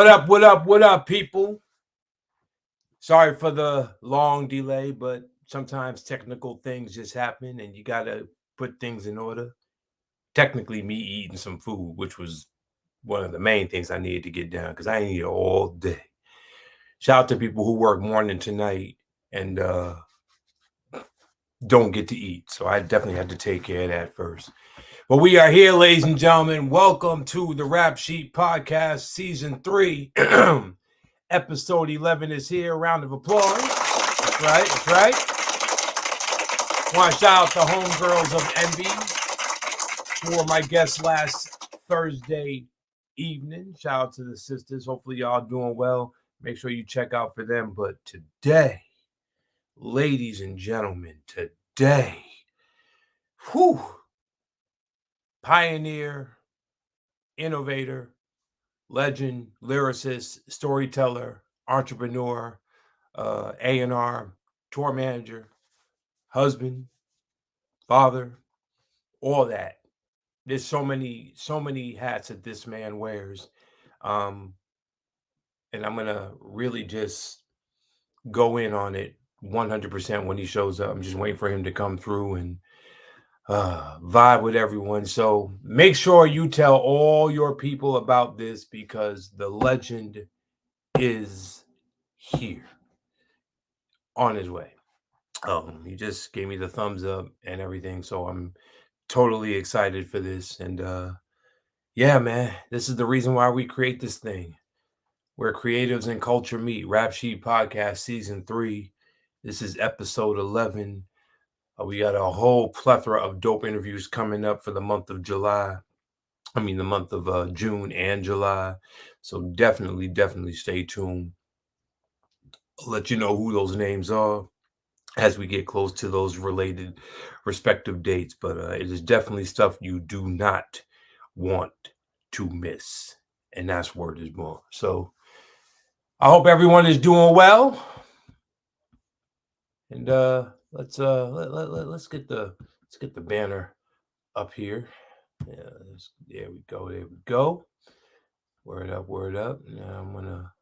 What up, people? Sorry for the long delay, but sometimes technical things just happen and you got to put things in order. Technically, me eating some food, which was one of the main things I needed to get down because I ain't eat all day. Shout out to people who work morning to night and don't get to eat. So I definitely had to take care of that first. But we are here, ladies and gentlemen. Welcome to the Rap Sheet Podcast, Season 3. Episode 11 is here. Round of applause. That's right. Want to shout out the homegirls of Envy for my guest last Thursday evening. Shout out to the sisters. Hopefully y'all doing well. Make sure you check out for them. But today, ladies and gentlemen, pioneer, innovator, legend, lyricist, storyteller, entrepreneur, A&R, tour manager, husband, father, all that. There's so many hats that this man wears. And I'm going to really just go in on it 100% when he shows up. I'm just waiting for him to come through and vibe with everyone. So make sure you tell all your people about this because the legend is here on his way. He just gave me the thumbs up and everything, so I'm totally excited for this. And yeah, man, this is the reason why we create this thing where creatives and culture meet. Rap Sheet Podcast Season 3. This is episode 11. We got a whole plethora of dope interviews coming up for the month of July. I mean, the month of June and July. So definitely stay tuned. I'll let you know who those names are as we get close to those related respective dates. But it is definitely stuff you do not want to miss. And that's word is born. So I hope everyone is doing well. And let's get the banner up here. Yeah, there we go. Word up. Now I'm gonna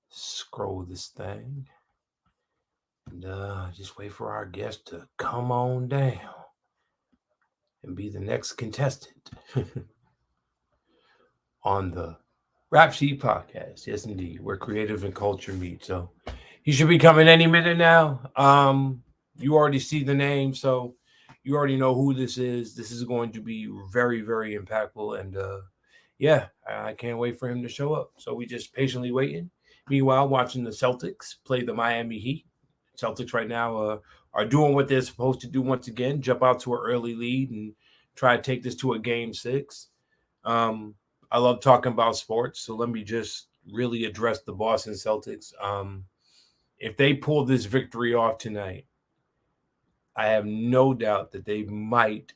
scroll this thing and just wait for our guest to come on down and be the next contestant on the Rap Sheet Podcast. Yes, indeed, where creative and culture meet. So he should be coming any minute now. You already see the name, so you already know who this is. This is going to be very, very impactful. And yeah, I can't wait for him to show up. So we just patiently waiting. Meanwhile, watching the Celtics play the Miami Heat. Celtics right now are doing what they're supposed to do once again, jump out to an early lead and try to take this to a game 6. I love talking about sports, so let me just really address the Boston Celtics. If they pull this victory off tonight, I have no doubt that they might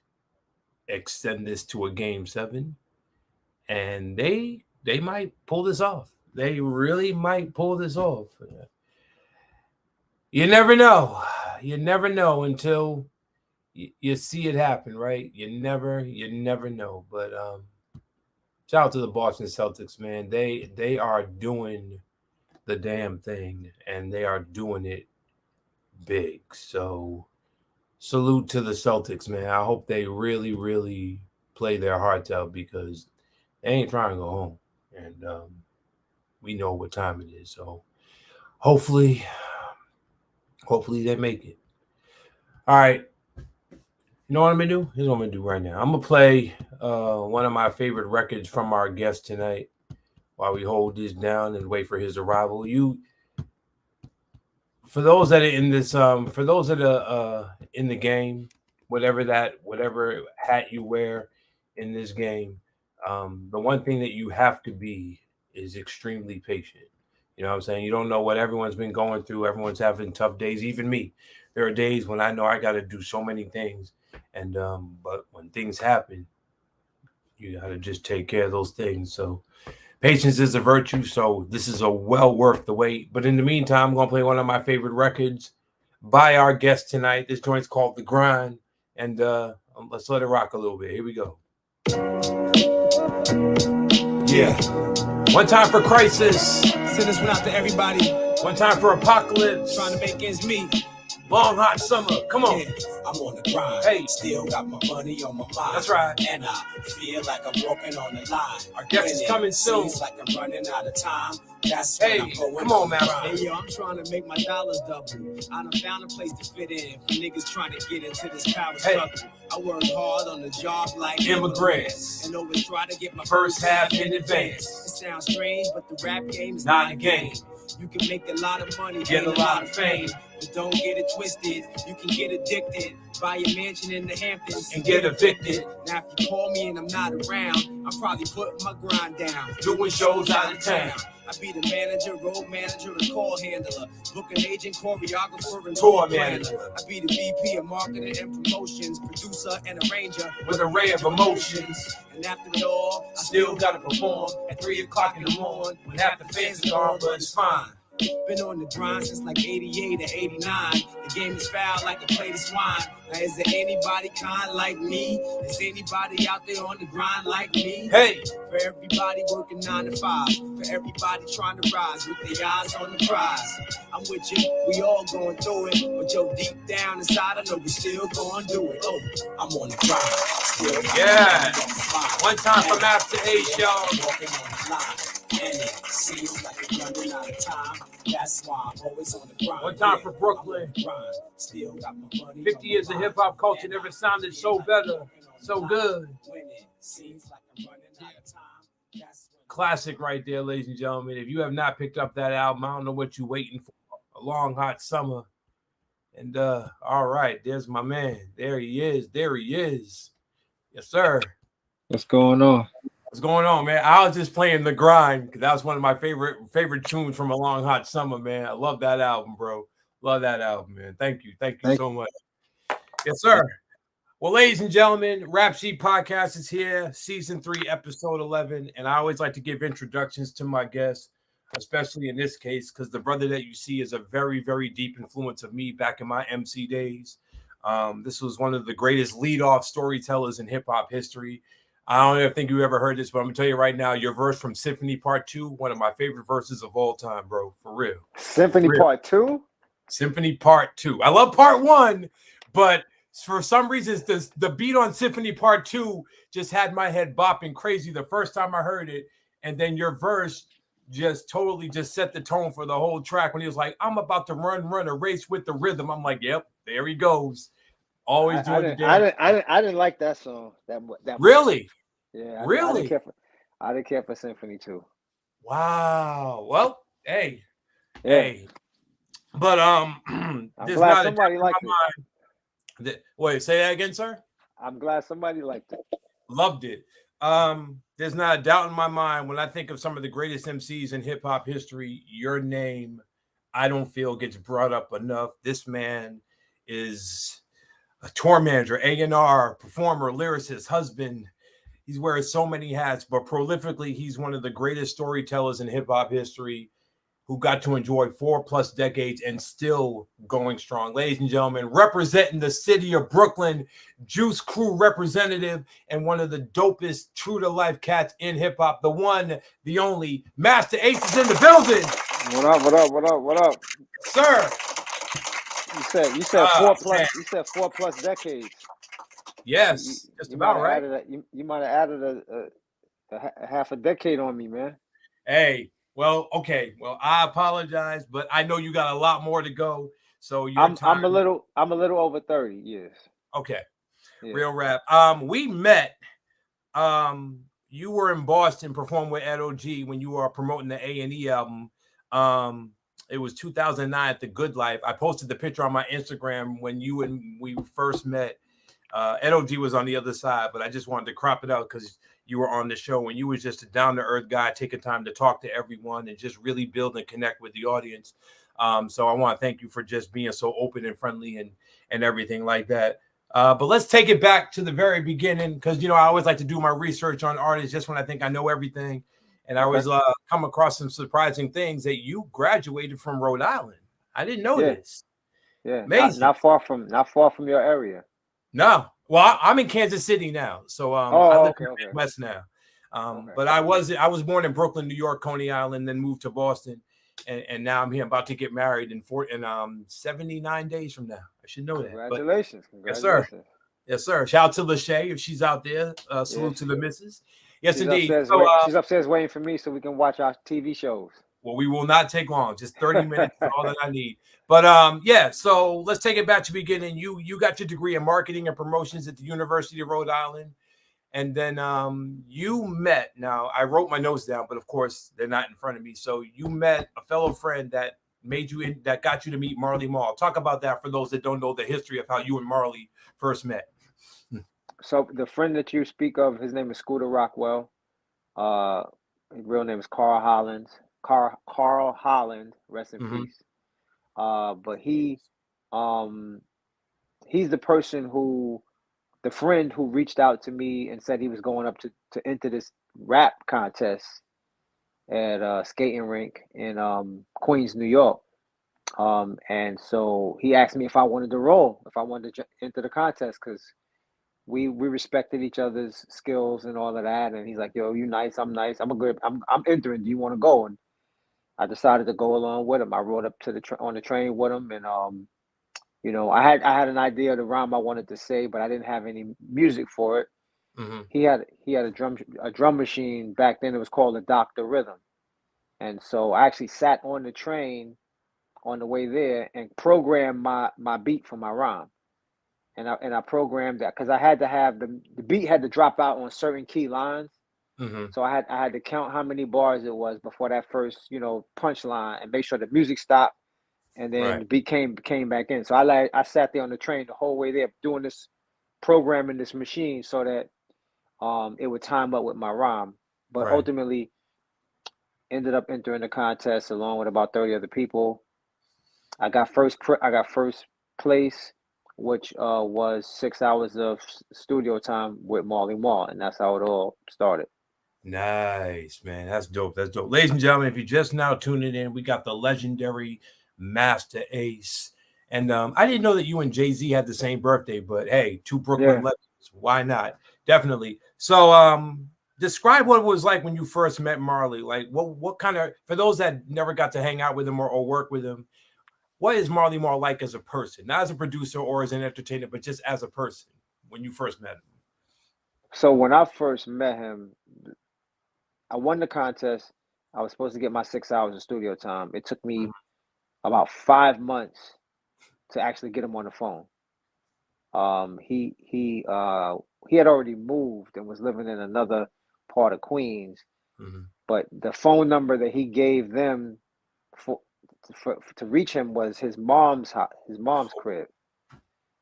extend this to a game 7, and they might pull this off. They really might pull this off. You never know. You never know until you see it happen, right? You never know. But shout out to the Boston Celtics, man. They are doing the damn thing, and they are doing it big. So salute to the Celtics, man. I hope they really play their hearts out because they ain't trying to go home. And we know what time it is. So hopefully they make it. All right. You know what I'm going to do? Here's what I'm going to do right now. I'm going to play one of my favorite records from our guest tonight while we hold this down and wait for his arrival. For those that are in this, for those that are in the game, whatever hat you wear in this game, the one thing that you have to be is extremely patient. You know what I'm saying? You don't know what everyone's been going through. Everyone's having tough days, even me. There are days when I know I got to do so many things. And but when things happen, you got to just take care of those things. So patience is a virtue. So this is a well worth the wait. But in the meantime, I'm going to play one of my favorite records by our guest tonight. This joint's called The Grind. And let's let it rock a little bit. Here we go. Yeah. One time for Crisis. Send this one out to everybody. One time for Apocalypse. Trying to make ends meet. Long hot summer. Come on. Yeah, I'm on the grind. Hey. Still got my money on my mind. That's right. And I feel like I'm walking on the line. Our guest is coming soon. Seems like I'm running out of time. That's hey, when I'm going come on, man. Hey, yo, I'm trying to make my dollars double. I done found a place to fit in. For niggas trying to get into this power struggle. I work hard on the job like immigrants. And always try to get my first half in advance. It sounds strange, but the rap game is not a game. You can make a lot of money, get a lot of fame. But don't get it twisted. You can get addicted. Buy a mansion in the Hamptons and get evicted. Now if you call me and I'm not around, I'm probably putting my grind down. Doing shows out of town. I be the manager, road manager, and call handler. Booking agent, choreographer, and tour manager. I be the VP of marketing and promotions, producer and arranger with an array of emotions. And after it all, I still gotta perform at 3 o'clock in the morning when half the fans are gone, but it's fine. Been on the grind since like 88 or 89. The game is foul like a plate of swine. Now is there anybody kind like me? Is anybody out there on the grind like me? Hey! For everybody working 9 to 5. For everybody trying to rise with their eyes on the prize. I'm with you, we all going through it. But yo, deep down inside, I know we still going to do it. Oh, I'm on the grind. Still One time for Masta Ace, y'all. Walking on the line. And it seems like it's running out of time. That's why I'm always on the grind. One time for Brooklyn. Still got my money 50 years of hip hop culture never sounded so better, so good. Classic right there, ladies and gentlemen. If you have not picked up that album, I don't know what you're waiting for. A long hot summer. And all right, there's my man. There he is. There he is. Yes, sir. What's going on? What's going on, man? I was just playing The Grind because that was one of my favorite tunes from A Long Hot Summer, man. I love that album, bro. Love that album, man. Thank you. Thank you so much. Yes, sir. Well, ladies and gentlemen, Rap Sheet Podcast is here, Season 3, Episode 11. And I always like to give introductions to my guests, especially in this case, because the brother that you see is a very, very deep influence of me back in my MC days. This was one of the greatest lead-off storytellers in hip-hop history. I don't ever think you ever heard this, but I'm going to tell you right now, your verse from Symphony Part 2, one of my favorite verses of all time, bro, for real. Symphony Part 2? Symphony Part 2. I love Part 1, but for some reason, the beat on Symphony Part 2 just had my head bopping crazy the first time I heard it, and then your verse just totally just set the tone for the whole track when he was like, I'm about to run a race with the rhythm. I'm like, yep, there he goes. Always doing the damn. I didn't like that song. That really? Yeah. Really? I didn't care for Symphony 2. Wow. Well, hey. Yeah. Hey. But I'm glad somebody liked it. Wait, say that again, sir? I'm glad somebody liked it. Loved it. There's not a doubt in my mind when I think of some of the greatest MCs in hip hop history, your name, I don't feel gets brought up enough. This man is a tour manager, A&R, performer, lyricist, husband. He's wearing so many hats, but prolifically, he's one of the greatest storytellers in hip hop history who got to enjoy 4+ decades and still going strong. Ladies and gentlemen, representing the city of Brooklyn, Juice Crew representative and one of the dopest true-to-life cats in hip-hop, the one, the only, Masta Ace is in the building. What up? Sir. You said 4+. Man. You said 4+ decades. Yes, just about right. You might have added a half a decade on me, man. Hey. Well, okay. Well, I apologize, but I know you got a lot more to go. So I'm a little over 30 years. Okay. Yeah. Real rap. We met. You were in Boston performing with Ed O.G. when you were promoting the A&E album. It was 2009 at The Good Life. I posted the picture on my Instagram when you and we first met. Ed O.G. was on the other side, but I just wanted to crop it out because you were on the show and you was just a down-to-earth guy taking time to talk to everyone and just really build and connect with the audience. So I want to thank you for just being so open and friendly and everything like that. But let's take it back to the very beginning because, I always like to do my research on artists just when I think I know everything. And I always come across some surprising things that you graduated from Rhode Island. I didn't know this. Yeah, not far from your area. No. Well, I'm in Kansas City now, so I live in the Midwest now. But I was born in Brooklyn, New York, Coney Island, then moved to Boston, and now I'm here. I'm about to get married in 79 days from now. I should know that. Congratulations. But, yes, sir. Yes, sir. Shout out to Lachey if she's out there. Salute to the missus. Yes, indeed. She's upstairs waiting for me so we can watch our TV shows. Well, we will not take long. Just 30 minutes is all that I need. But yeah, so let's take it back to the beginning. You got your degree in marketing and promotions at the University of Rhode Island. And then you met, now I wrote my notes down, but of course they're not in front of me. So you met a fellow friend that that got you to meet Marley Marl. Talk about that for those that don't know the history of how you and Marley first met. So the friend that you speak of, his name is Scooter Rockwell. His real name is Carl Holland. Carl Holland, rest in peace. But he's the person the friend who reached out to me and said he was going up to enter this rap contest at a skating rink in Queens, New York. And so he asked me if I wanted to roll, if I wanted to enter the contest, because we respected each other's skills and all of that. And he's like, yo, you nice, I'm nice, I'm entering, do you want to go? And I decided to go along with him. I rode up to on the train with him, and you know, I had an idea of the rhyme I wanted to say, but I didn't have any music for it. He had a drum machine back then. It was called a Dr. Rhythm, and so I actually sat on the train on the way there and programmed my beat for my rhyme, and I programmed that because I had to have the beat had to drop out on certain key lines. So I had to count how many bars it was before that first, you know, punchline, and make sure the music stopped. And then the beat came back in. So I sat there on the train the whole way there doing this, programming this machine so that it would time up with my rhyme. But ultimately ended up entering the contest along with about 30 other people. I got first place, which was 6 hours of studio time with Marley Marl, and that's how it all started. Nice, man. That's dope. That's dope. Ladies and gentlemen, if you're just now tuning in, we got the legendary Masta Ace. And I didn't know that you and Jay-Z had the same birthday, but hey, two Brooklyn legends. Why not? Definitely. So describe what it was like when you first met Marley. Like what kind of, for those that never got to hang out with him or work with him, what is Marley Marl like as a person? Not as a producer or as an entertainer, but just as a person when you first met him. So when I first met him, I won the contest. I was supposed to get my 6 hours of studio time. It took me about 5 months to actually get him on the phone. He had already moved and was living in another part of Queens, but the phone number that he gave them to reach him was his mom's crib.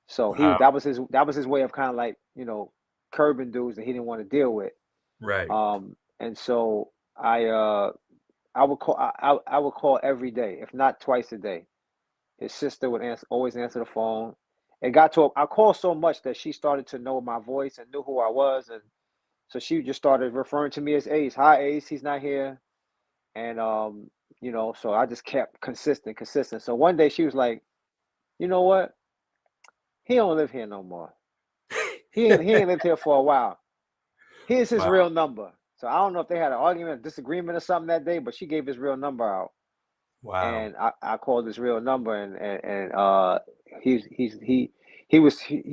So that was his way of kind of like, you know, curbing dudes that he didn't want to deal with. Right. And so I would call every day, if not twice a day. His sister would always answer the phone. It got to I called so much that she started to know my voice and knew who I was, and so she just started referring to me as Ace. Hi, Ace. He's not here, and you know, so I just kept consistent. So one day she was like, you know what? He don't live here no more. He ain't lived here for a while. Here's his real number. So I don't know if they had an argument, a disagreement or something that day, but she gave his real number out. Wow. And I called his real number, and he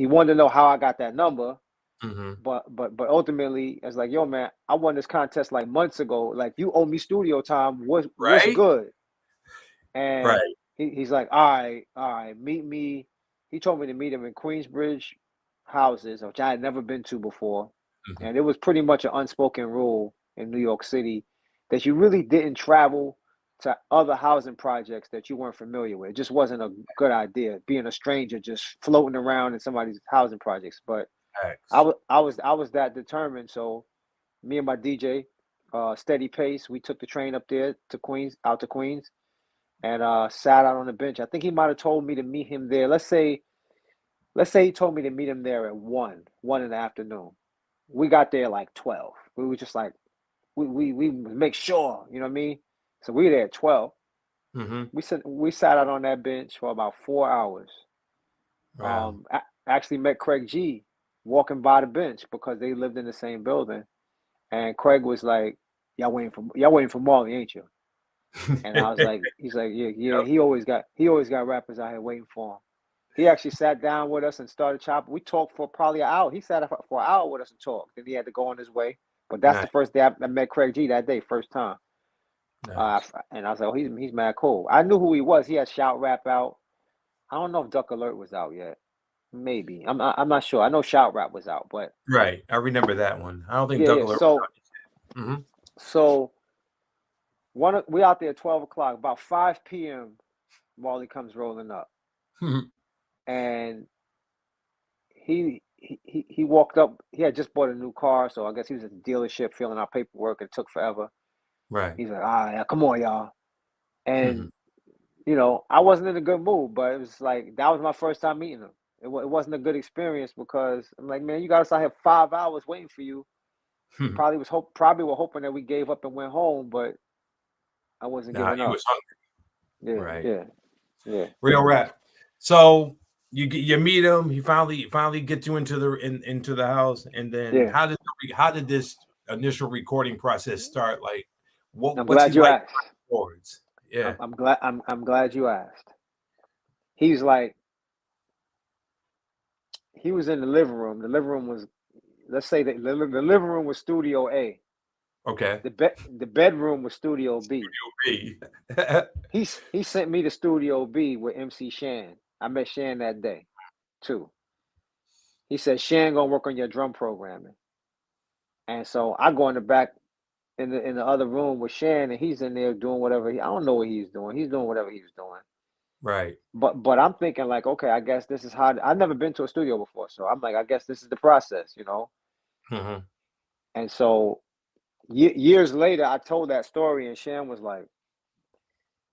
wanted to know how I got that number. But ultimately, it's like, yo, man, I won this contest like months ago. Like, you owe me studio time. What's good? And he's like, all right, meet me. He told me to meet him in Queensbridge houses, which I had never been to before. And it was pretty much an unspoken rule in New York City that you really didn't travel to other housing projects that you weren't familiar with. It just wasn't a good idea, being a stranger just floating around in somebody's housing projects. But I was that determined. So me and my DJ, Steady Pace, we took the train up there to Queens, and sat out on the bench. I think he might have told me to meet him there. Let's say he told me to meet him there at 1 in the afternoon. We got there like 12. We were just like, we make sure, you know what I mean? So we were there at 12. We sat out on that bench for about 4 hours. Wow. I actually met Craig G walking by the bench because they lived in the same building. And Craig was like, y'all waiting for Marley, ain't you? And I was like, he's like, yeah. Yep. He always got rappers out here waiting for him. He actually sat down with us and started chopping. We talked for probably an hour. He sat up for an hour with us and talked. Then he had to go on his way. But that's Nice. the first day I met Craig G that day, first time. Nice. And I was like, oh, he's mad cool. I knew who he was. He had Shout Rap out. I don't know if Duck Alert was out yet. Maybe. I'm not sure. I know Shout Rap was out, but Right. I remember that one. I don't think yeah. Doug Alert So was out yet. Mm-hmm. so we out there at 12 o'clock. About 5 p.m. Marley comes rolling up, and he walked up. He had just bought a new car, so I guess he was at the dealership filling out paperwork. It took forever. Right. He's like, yeah, come on, y'all. And I wasn't in a good mood, but it was like that was my first time meeting him. It wasn't a good experience because I'm like, man, you got us out here 5 hours waiting for you. Probably were hoping that we gave up and went home, but I wasn't Nah, giving he up. was hungry. Yeah, Right. yeah. Real rap. So you meet him. He finally gets you into the house, and then Yeah. how did this initial recording process start? Like, I'm what's he glad you like asked. afterwards? Yeah. I'm glad you asked. He's like, he was in the living room. The living room was, let's say that the living room was Studio A. Okay. The bedroom was Studio B. B. He sent me to Studio B with MC Shan. I met Shan that day, too. He said Shan gonna work on your drum programming, and so I go in the back in the other room with Shan, and he's in there doing whatever. I don't know what he's doing. He's doing whatever he's doing. Right. But I'm thinking like, okay, I guess this is how. I've never been to a studio before, so I'm like, I guess this is the process, Mm-hmm. And so years later, I told that story, and Shan was like,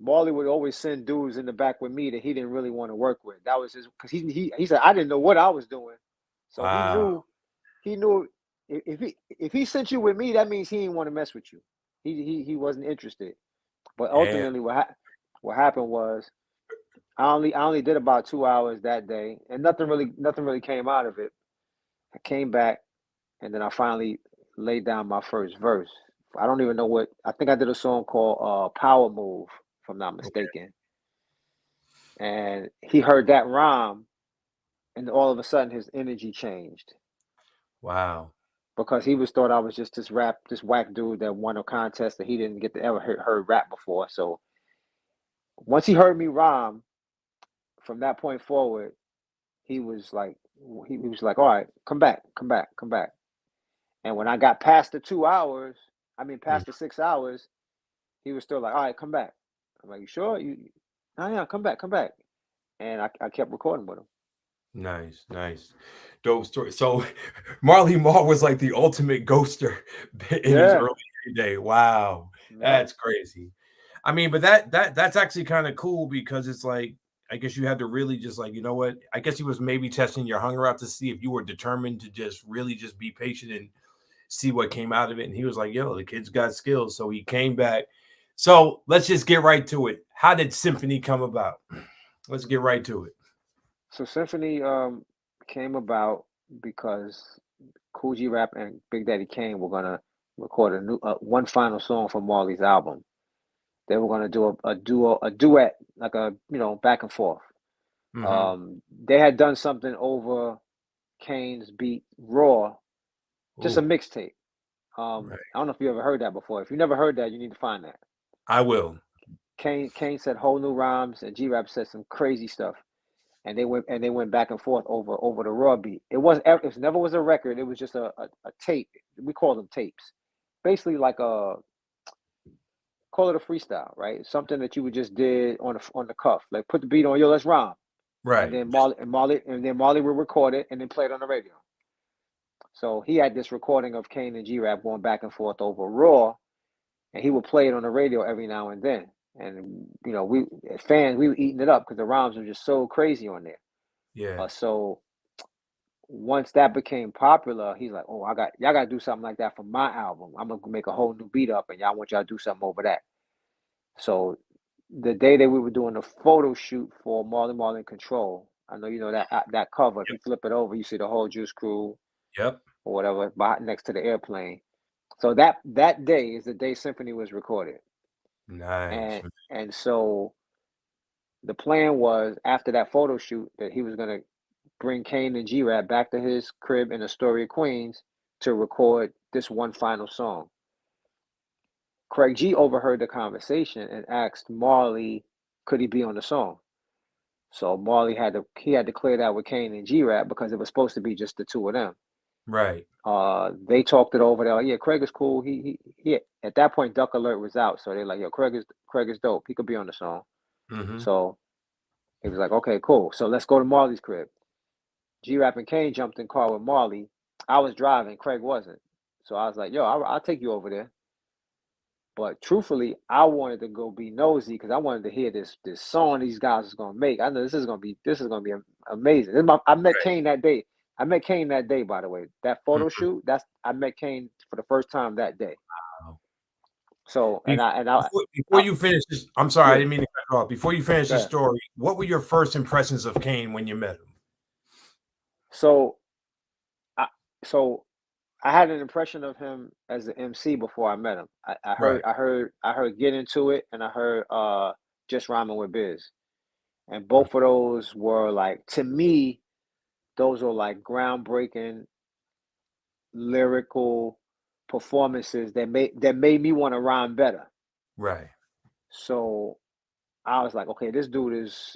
Marley would always send dudes in the back with me that he didn't really want to work with. That was his because he said I didn't know what I was doing, so Wow. he knew if he sent you with me, that means he didn't want to mess with you. He wasn't interested. But Damn. ultimately, what happened was I only did about 2 hours that day, and nothing really came out of it. I came back, and then I finally laid down my first verse. I don't even know what I think I did a song called "Power Move," if I'm not mistaken. And he heard that rhyme, and all of a sudden his energy changed Wow. because he thought I was just this whack dude that won a contest that he didn't get to ever heard rap before. So once he heard me rhyme, from that point forward, he was like, all right, come back. And when I got past the 2 hours, past the 6 hours, he was still like, all right, come back. I'm like, you sure? Yeah, come back. And I kept recording with him. Nice. Dope story. So Marley Marl was like the ultimate ghoster in his Yeah. early day. Wow. That's crazy. I mean, but that's actually kind of cool because it's like I guess you had to really just like, you know what? I guess he was maybe testing your hunger out to see if you were determined to just really just be patient and see what came out of it. And he was like, yo, the kid's got skills. So he came back. So let's just get right to it. How did Symphony come about? Let's get right to it. So Symphony came about because Kool G Rap and Big Daddy Kane were gonna record one final song from Marley's album. They were gonna do a duet, like a back and forth. They had done something over Kane's beat Raw, just a Ooh, mixtape. I don't know if you ever heard that before. If you never heard that, you need to find that. I will. Kane said whole new rhymes, and G Rap said some crazy stuff. And they went back and forth over the raw beat. It never was a record. It was just a tape. We call them tapes. Basically, like call it a freestyle, right? Something that you would just did on the cuff. Like put the beat on, yo, let's rhyme. Right. And then Marley would record it and then play it on the radio. So he had this recording of Kane and G Rap going back and forth over Raw, and he would play it on the radio every now and then. And we fans, we were eating it up because the rhymes were just so crazy on there. Yeah. So once that became popular, he's like, "Oh, y'all got to do something like that for my album. I'm gonna make a whole new beat up, and y'all want y'all to do something over that." So the day that we were doing the photo shoot for Marley in Control, I know you know that cover. If you flip it over, you see the whole Juice Crew Yep. or whatever next to the airplane. So that day is the day Symphony was recorded. Nice. And so the plan was after that photo shoot that he was gonna bring Kane and G Rap back to his crib in Astoria, Queens, to record this one final song. Craig G overheard the conversation and asked Marley, could he be on the song? So Marley had to clear that with Kane and G Rap because it was supposed to be just the two of them. Right. They talked it over. They're like, yeah, Craig is cool. He at that point Duck Alert was out, so they're like, yo, Craig is dope. He could be on the song. Mm-hmm. So he was like, okay, cool. So let's go to Marley's crib. G Rap and Kane jumped in car with Marley. I was driving, Craig wasn't. So I was like, yo, I'll take you over there. But truthfully, I wanted to go be nosy because I wanted to hear this song these guys is gonna make. I know this is gonna be amazing. I met Kane that day. I met Kane that day, by the way. That photo shoot, I met Kane for the first time that day. Wow. So before you finish this, I'm sorry, I yeah. didn't mean to cut you off. Before you finish the story, what were your first impressions of Kane when you met him? So I had an impression of him as an MC before I met him. I heard Get Into It and I heard Just Rhyming with Biz. And both of those were like, to me, those are like groundbreaking lyrical performances that made me want to rhyme better. Right. So I was like, okay, this dude is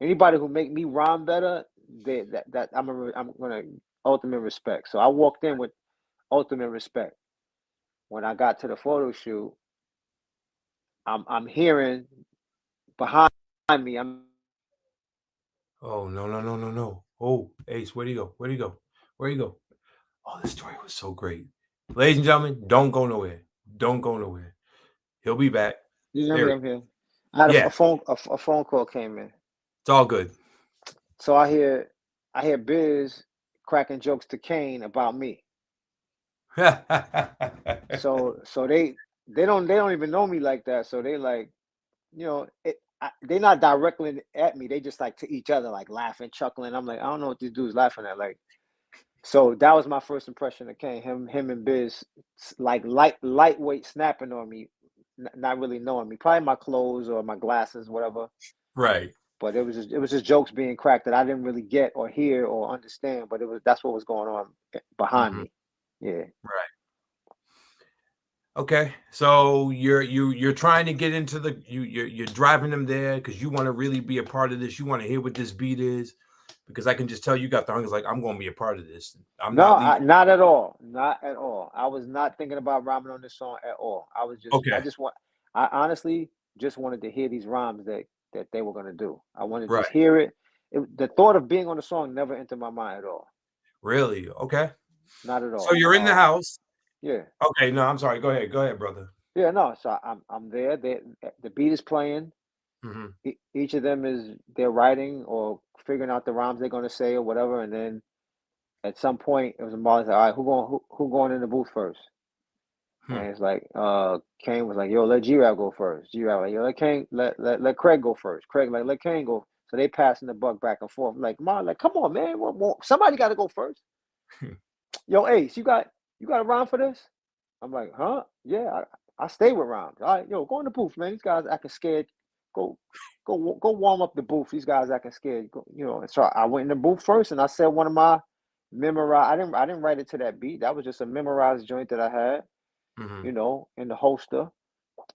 anybody who make me rhyme better, I'm gonna ultimate respect. So I walked in with ultimate respect. When I got to the photo shoot, I'm hearing behind me. Oh no. Oh, Ace, where'd he go? Where'd he go? Where'd he go? Oh, this story was so great. Ladies and gentlemen, don't go nowhere. Don't go nowhere. He'll be back. I'm here. I had a phone call came in. It's all good. So I hear Biz cracking jokes to Kane about me. so they don't even know me like that. So they like, they're not directly at me. They just like to each other, like laughing, chuckling. I'm like, I don't know what these dudes laughing at. Like, so that was my first impression of Kane. Him and Biz, like lightweight snapping on me, not really knowing me. Probably my clothes or my glasses, whatever. Right. But it was just jokes being cracked that I didn't really get or hear or understand. But that's what was going on behind me. Yeah. Right. Okay, so you're trying to get into you're driving them there because you want to really be a part of this. You want to hear what this beat is, because I can just tell you got the hunger. Like, I'm going to be a part of this. Not at all. Not at all. I was not thinking about rhyming on this song at all. I was just okay. I honestly just wanted to hear these rhymes that they were going to do. I wanted to Right. just hear it. The thought of being on the song never entered my mind at all. Really? Okay. Not at all. So you're in the house. Yeah. Okay. No, I'm sorry. Go ahead, brother. Yeah. No. So I'm there. The beat is playing. Mm-hmm. Each of them they're writing or figuring out the rhymes they're going to say or whatever, and then at some point it was Marley's like, all right, who going in the booth first? And it's like, Kane was like, yo, let G Rap go first. G Rap like, yo, let Craig go first. Craig like, let Kane go. So they passing the buck back and forth. Like, come on, man, somebody got to go first. Yo, Ace, you got a rhyme for this? I'm like, huh? Yeah, I stay with rhymes. All right, yo, go in the booth, man. These guys acting scared. Go warm up the booth. These guys acting scared. And so I went in the booth first, and I said one of my memorized. I didn't write it to that beat. That was just a memorized joint that I had. Mm-hmm. In the holster,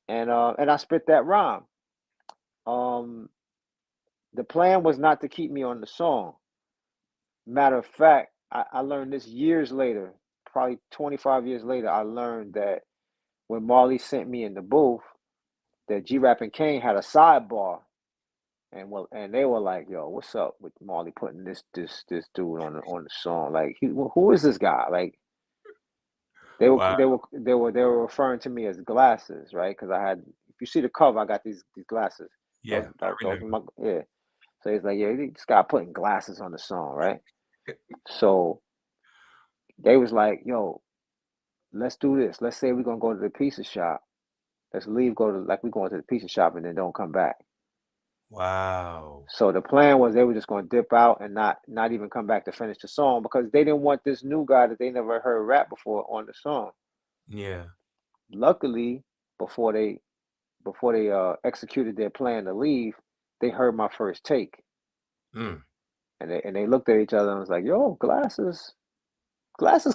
and I spit that rhyme. The plan was not to keep me on the song. Matter of fact, I learned this years later, probably 25 years later. I learned that when Marley sent me in the booth, that G Rap and Kane had a sidebar, and they were like, "Yo, what's up with Marley putting this dude on the song? Like, who is this guy? Like." They were referring to me as glasses, right? Because I had, if you see the cover, I got these glasses. Yeah, those yeah. So he's like, yeah, this guy putting glasses on the song, right? So they was like, yo, let's do this. Let's say we're gonna go to the pizza shop. Let's leave, we're going to the pizza shop and then don't come back. Wow. So the plan was they were just gonna dip out and not even come back to finish the song because they didn't want this new guy that they never heard rap before on the song. Yeah. Luckily, before they executed their plan to leave, they heard my first take, Mm. and they looked at each other and was like, "Yo, glasses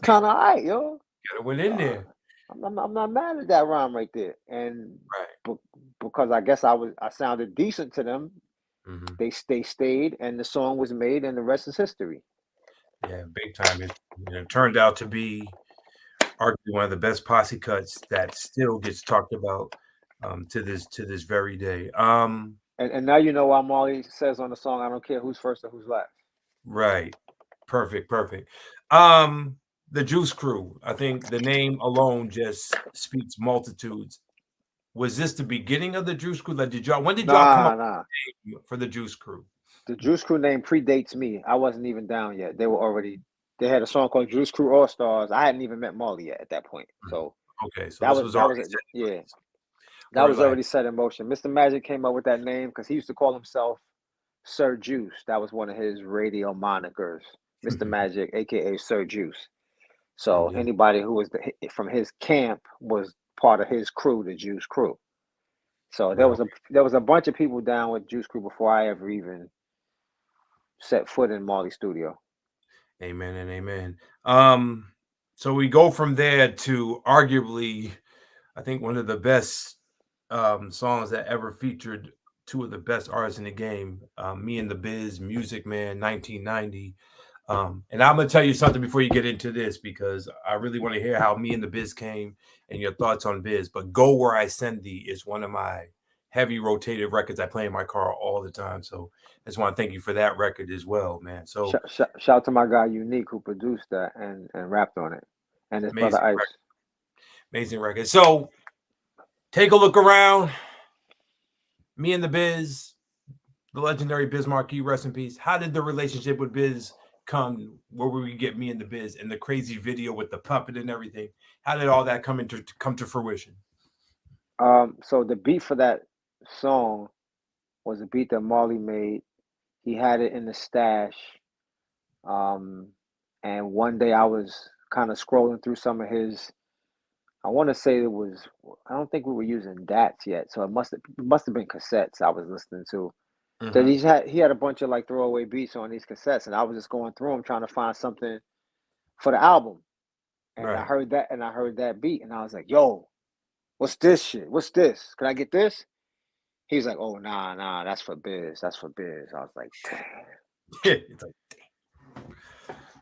kind of alright, yo. Gotta went in Uh, there. I'm not mad at that rhyme right there." And Right. because I guess I sounded decent to them, Hmm. they stayed, and the song was made, and the rest is history. Yeah, big time. It turned out to be arguably one of the best posse cuts that still gets talked about to this very day. And now you know why Marley says on the song, "I don't care who's first or who's last." Right. Perfect, perfect. Um, the Juice Crew. I think the name alone just speaks multitudes. Was this the beginning of the Juice Crew? Like, when did y'all come up Nah. with the name for the Juice Crew? The Juice Crew name predates me. I wasn't even down yet. They were already. They had a song called Juice Crew All Stars. I hadn't even met Marley yet at that point. Mm. So Okay, so this was already set in yeah, place. that Word was life. already set in motion. Mr. Magic came up with that name because he used to call himself Sir Juice. That was one of his radio monikers, Mr. Magic, aka Sir Juice. So Indeed. anybody who was from his camp was part of his crew, the Juice Crew. So Real. there was a bunch of people down with Juice Crew before I ever even set foot in Marley's studio. Amen and amen. So we go from there to arguably, I think, one of the best songs that ever featured two of the best artists in the game, Me and the Biz, Music Man, 1990. And I'm gonna tell you something before you get into this because I really want to hear how Me and the Biz came and your thoughts on Biz. But Go Where I Send Thee is one of my heavy rotated records I play in my car all the time. So I just want to thank you for that record as well, man. So Shout out to my guy Unique who produced that and rapped on it, and his brother amazing Ice. record, amazing record. So take a look around. Me and the Biz, the legendary Biz Markie, rest in peace. How did the relationship with Biz come? Where would we get Me and the Biz and the crazy video with the puppet and everything? How did all that come to fruition? So the beat for that song was a beat that Marley made. He had it in the stash. Um, and one day I was kind of scrolling through some of his. I want to say it was. I don't think we were using DATs yet, so it must have been cassettes I was listening to. That Mm-hmm. he had a bunch of like throwaway beats on these cassettes, and I was just going through them trying to find something for the album. And Right. I heard that beat, and I was like, "Yo, what's this shit? What's this? Can I get this?" He's like, "Oh, nah, that's for Biz. That's for Biz." I was like, "Damn." It's like,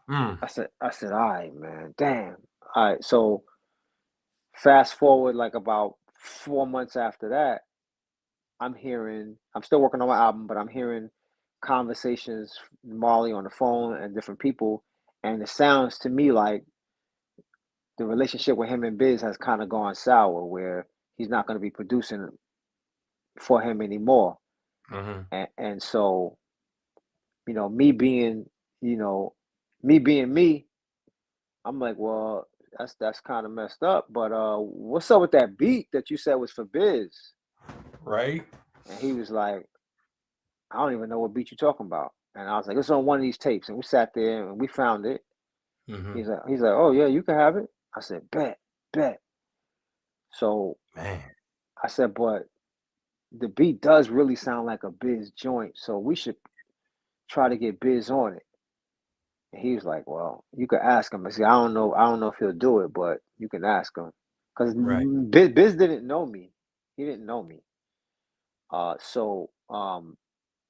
mm, I said, "All right, man, damn." All right, so fast forward like about 4 months after that, I'm still working on my album, but I'm hearing conversations, Marley on the phone and different people, and it sounds to me like the relationship with him and Biz has kind of gone sour, where he's not going to be producing for him anymore. mm-hmm. And so, you know, you know, me being me, I'm like, well, that's kind of messed up. But what's up with that beat that you said was for Biz? Right. And he was like, I don't even know what beat you're talking about. And I was like, it's on one of these tapes. And we sat there and we found it. Mm-hmm. He's like, oh yeah, you can have it. I said, bet. So Man. I said, but the beat does really sound like a Biz joint, so we should try to get Biz on it. And he was like, well, you could ask him. I said, I don't know if he'll do it, but you can ask him. Because Right. Biz didn't know me. He didn't know me.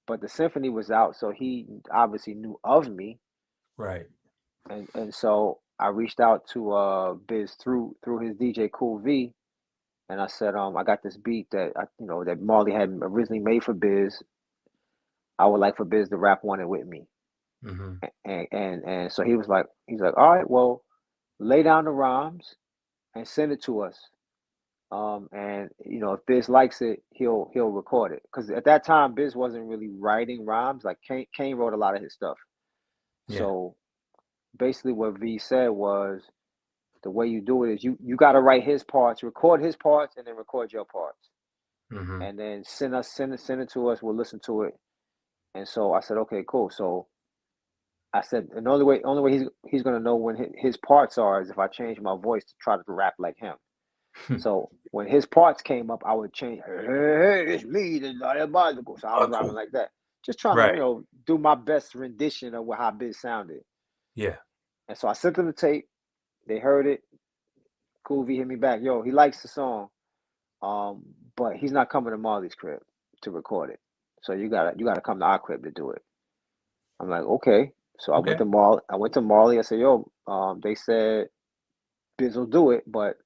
But the symphony was out, so he obviously knew of me. Right. And so I reached out to Biz through his DJ Kool V, and I said, I got this beat that Marley had originally made for Biz. I would like for Biz to rap on it with me. Mm-hmm. And so he's like, all right, well, lay down the rhymes and send it to us. And you know, if Biz likes it, he'll record it. Because at that time, Biz wasn't really writing rhymes. Like Kane wrote a lot of his stuff. Yeah. So basically, what V said was, the way you do it is you got to write his parts, record his parts, and then record your parts, Mm-hmm. and then send it to us. We'll listen to it. And so I said, okay, cool. So I said, and the only way he's gonna know when his parts are is if I change my voice to try to rap like him. So when his parts came up, I would change. Hey, it's me, the diabolical. So I was rapping like that, just trying Right. to do my best rendition of how Biz sounded. Yeah. And so I sent them the tape. They heard it. Kool V hit me back. Yo, he likes the song, but he's not coming to Marley's crib to record it. So you gotta come to our crib to do it. I'm like, okay. So I went Okay. to Marley. I said, yo, they said Biz will do it, but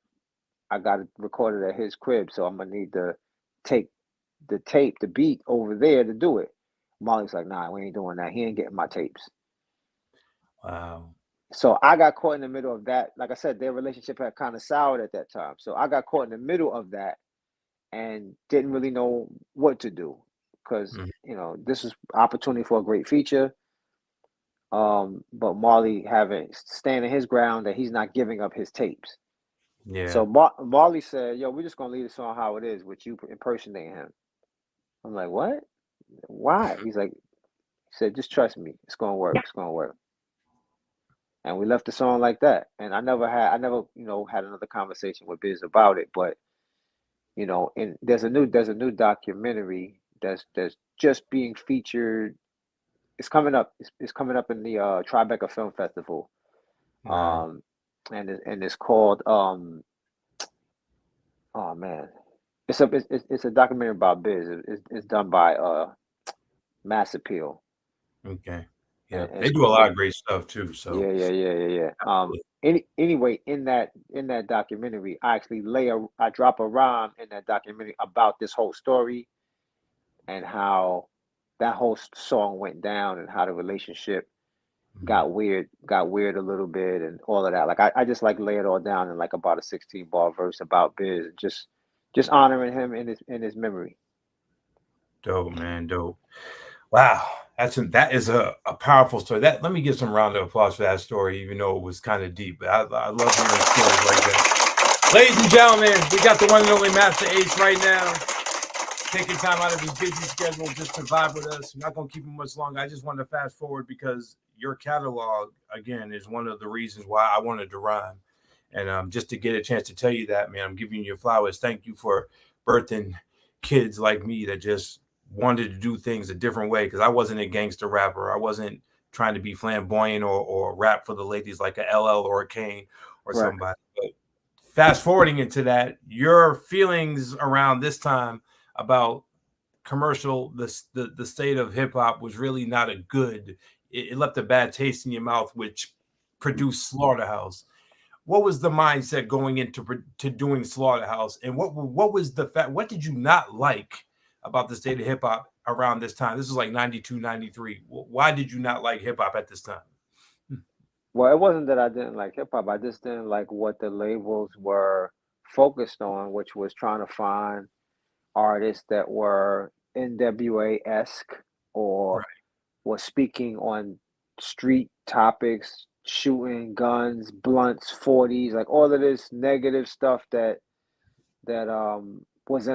I got to record it at his crib. So I'm gonna need to take the beat over there to do it. Molly's like, nah, we ain't doing that. He ain't getting my tapes. Wow. So I got caught in the middle of that. Like I said, their relationship had kind of soured at that time. So I got caught in the middle of that and didn't really know what to do because this was opportunity for a great feature. But Marley standing his ground that he's not giving up his tapes. Yeah. So Marley said, "Yo, we're just gonna leave the song how it is with you impersonating him." I'm like, "What? Why?" He said, "Just trust me. It's gonna work. It's gonna work." And we left the song like that. And I never had another conversation with Biz about it. But and there's a new documentary that's just being featured. It's coming up. It's coming up in the Tribeca Film Festival. Nice. And it's called oh man, it's a documentary about Biz. It's done by Mass Appeal. Okay. Yeah. And They it's do a called lot of great stuff too. So yeah. Anyway, in that documentary, I actually I drop a rhyme in that documentary about this whole story and how that whole song went down and how the relationship got weird a little bit and all of that. Like I just lay it all down in like about a 16 bar verse about Biz, just honoring him in his memory. dope, man. Dope. Wow. That is a powerful story. Let me give some round of applause for that story, even though it was kind of deep. But I love hearing stories like that. Ladies and gentlemen, we got the one and only Masta Ace right now, taking time out of his busy schedule just to vibe with us. I'm not going to keep him much longer. I just want to fast forward because your catalog, again, is one of the reasons why I wanted to rhyme. And just to get a chance to tell you that, man, I'm giving you flowers. Thank you for birthing kids like me that just wanted to do things a different way, because I wasn't a gangster rapper. I wasn't trying to be flamboyant or rap for the ladies like a LL or a Kane or Right. somebody. But fast forwarding into that, your feelings around this time about the state of hip hop was really not a good. It left a bad taste in your mouth, which produced Slaughterhouse. What was the mindset going into doing Slaughterhouse, and what was the fact? What did you not like about the state of hip hop around this time? This was like 92, 93. Why did you not like hip hop at this time? Well, it wasn't that I didn't like hip hop. I just didn't like what the labels were focused on, which was trying to find artists that were NWA esque or Right. was speaking on street topics, shooting guns, blunts, 40s, like all of this negative stuff that was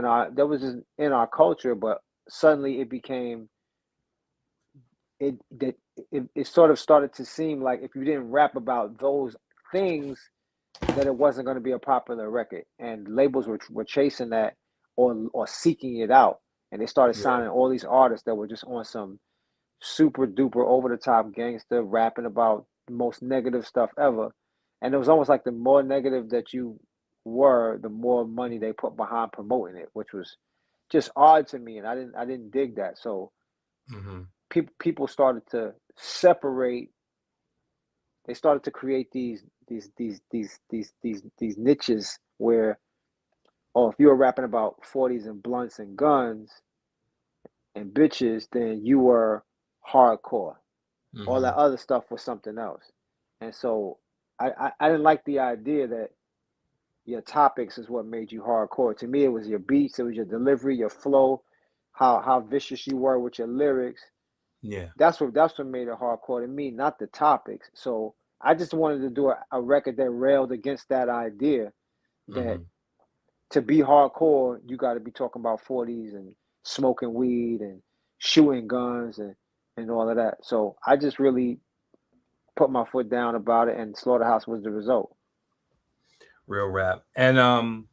just in our culture, but suddenly it sort of started to seem like if you didn't rap about those things, that it wasn't going to be a popular record, and labels were chasing that or seeking it out, and they started Yeah. signing all these artists that were just on some super duper over the top gangster rapping about the most negative stuff ever. And it was almost like the more negative that you were, the more money they put behind promoting it, which was just odd to me, and I didn't dig that. So Mm-hmm. people started to separate. They started to create these niches where, oh, if you were rapping about 40s and blunts and guns and bitches, then you were hardcore. All Mm-hmm. that other stuff was something else. And so I didn't like the idea that your topics is what made you hardcore. To me, it was your beats, it was your delivery, your flow, how vicious you were with your lyrics. Yeah. That's what made it hardcore to me, not the topics. So I just wanted to do a record that railed against that idea that Mm-hmm. to be hardcore, you got to be talking about 40s and smoking weed and shooting guns and all of that. So I just really put my foot down about it, and Slaughterhouse was the result. Real rap. And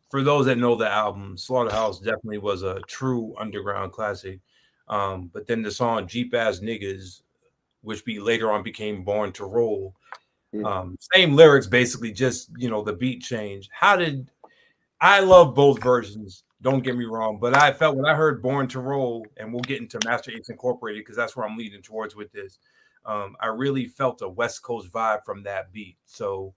for those that know the album, Slaughterhouse definitely was a true underground classic. But then the song Jeep Ass Niggas, which later on became Born to Roll. Yeah. Same lyrics, basically, just the beat change. I love both versions, don't get me wrong, but I felt when I heard Born to Roll, and we'll get into Masta Ace Incorporated because that's where I'm leading towards with this. I really felt a West Coast vibe from that beat. So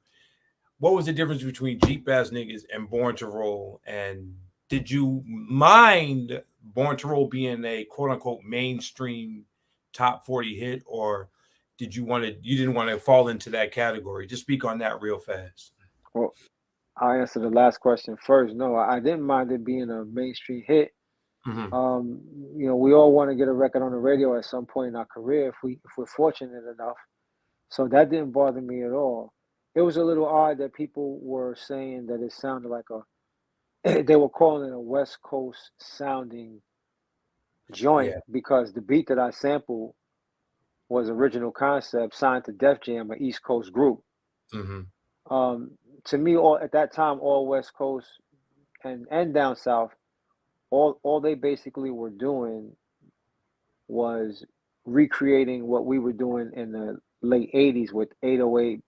what was the difference between Jeep Ass Niggas and Born to Roll? And did you mind Born to Roll being a quote unquote mainstream top 40 hit, or you didn't want to fall into that category? Just speak on that real fast. Well, I'll answer the last question first. No, I didn't mind it being a mainstream hit. Mm-hmm. We all want to get a record on the radio at some point in our career if we're fortunate enough. So that didn't bother me at all. It was a little odd that people were saying that it sounded like they were calling it a West Coast sounding joint Yeah. because the beat that I sampled was Original Concept signed to Def Jam, an East Coast group. Mm-hmm. To me, at that time, all West Coast and down south, all they basically were doing was recreating what we were doing in the late 80s with 808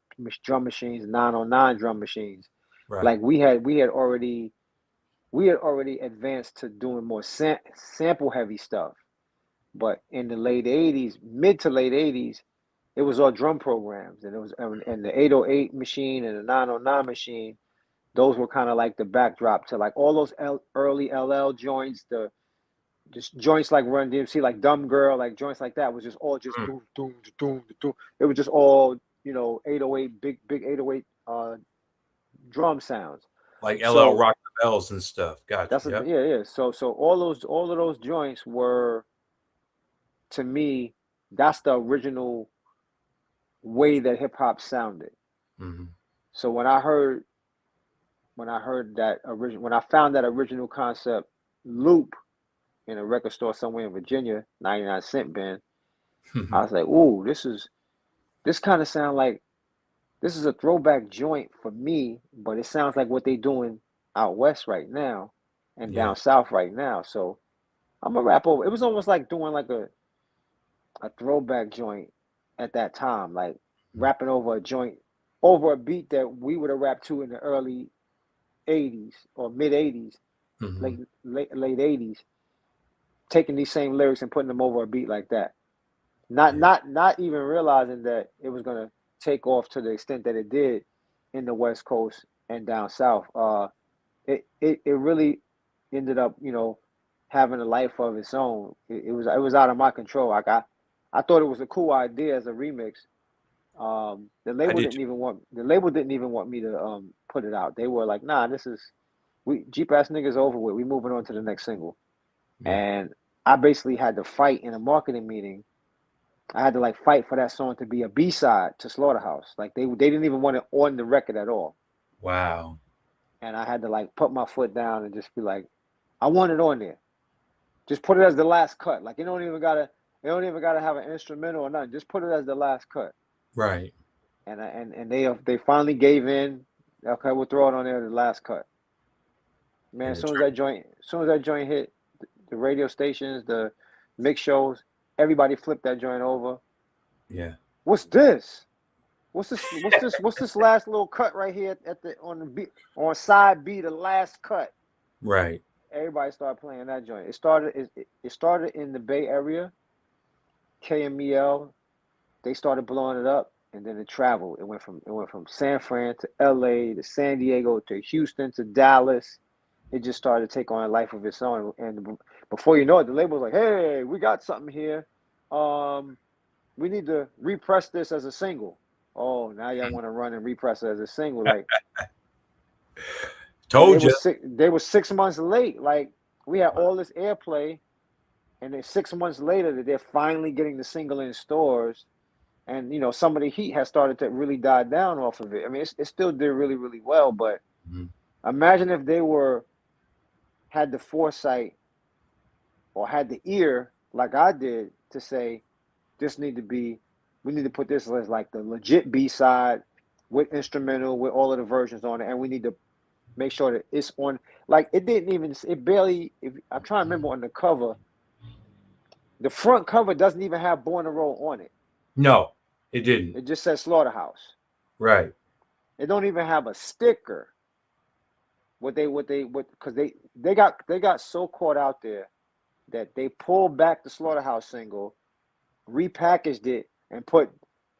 drum machines, 909 drum machines. Right. Like we had already advanced to doing more sample heavy stuff. But in the late 80s, mid to late 80s, it was all drum programs, and it was and the 808 machine and the 909 machine. Those were kind of like the backdrop to like all those early LL joints, just joints like Run DMC, like Dumb Girl, like joints like that was just all just doom, doom, doom, doom. It was just all 808 big 808 drum sounds. Like LL So Rock the Bells and stuff. Gotcha. Yep. yeah. So all of those joints were, to me, that's the original way that hip hop sounded. Mm-hmm. So when I found that Original Concept loop in a record store somewhere in Virginia, 99-cent bin, I was like, ooh, this kind of sound like this is a throwback joint for me, but it sounds like what they doing out west right now and down south right now. So I'm gonna rap over. It was almost like doing like a throwback joint at that time, like rapping over a joint, over a beat that we would have rapped to in the early 80s or mid 80s, Mm-hmm. late 80s, taking these same lyrics and putting them over a beat like that. Not even realizing that it was gonna take off to the extent that it did in the West Coast and down south. It really ended up, having a life of its own. It was out of my control. Like I thought it was a cool idea as a remix. The I label did didn't even want me to put it out. They were like, nah, this is Jeep Ass Niggas over with. We moving on to the next single. Yeah. And I basically had to fight in a marketing meeting. I had to like fight for that song to be a B-side to Slaughterhouse. Like they didn't even want it on the record at all. Wow. And I had to like put my foot down and just be like, I want it on there. Just put it as the last cut. Like you don't even gotta have an instrumental or nothing. Just put it as the last cut. Right. And they finally gave in. Okay, we'll throw it on there, the last cut. Man, as soon as that joint hit the radio stations, the mix shows, everybody flipped that joint over. Yeah. What's this? What's this last little cut right here on side B, the last cut. Right. Everybody started playing that joint. It started in the Bay Area. KMEL, they started blowing it up, and then it traveled. It went from San Fran to LA to San Diego to Houston to Dallas. It just started to take on a life of its own. And before you know it, the label was like, hey, we got something here. We need to repress this as a single. Oh, now y'all want to run and repress it as a single. Like, Told you. They were 6 months late. Like, we had all this airplay, and then 6 months later that they're finally getting the single in stores. And, some of the heat has started to really die down off of it. I mean, it still did really, really well, but imagine if they had the foresight or had the ear like I did to say, this need to be we need to put this as like the legit B-side with instrumental with all of the versions on it, and we need to make sure that it's on. Like it didn't even, it barely. If I'm trying to remember on the cover, the front cover doesn't even have Born to Roll on it. No, it didn't. It just says Slaughterhouse. Right. It don't even have a sticker. Because they got so caught out there that they pulled back the Slaughterhouse single, repackaged it, and put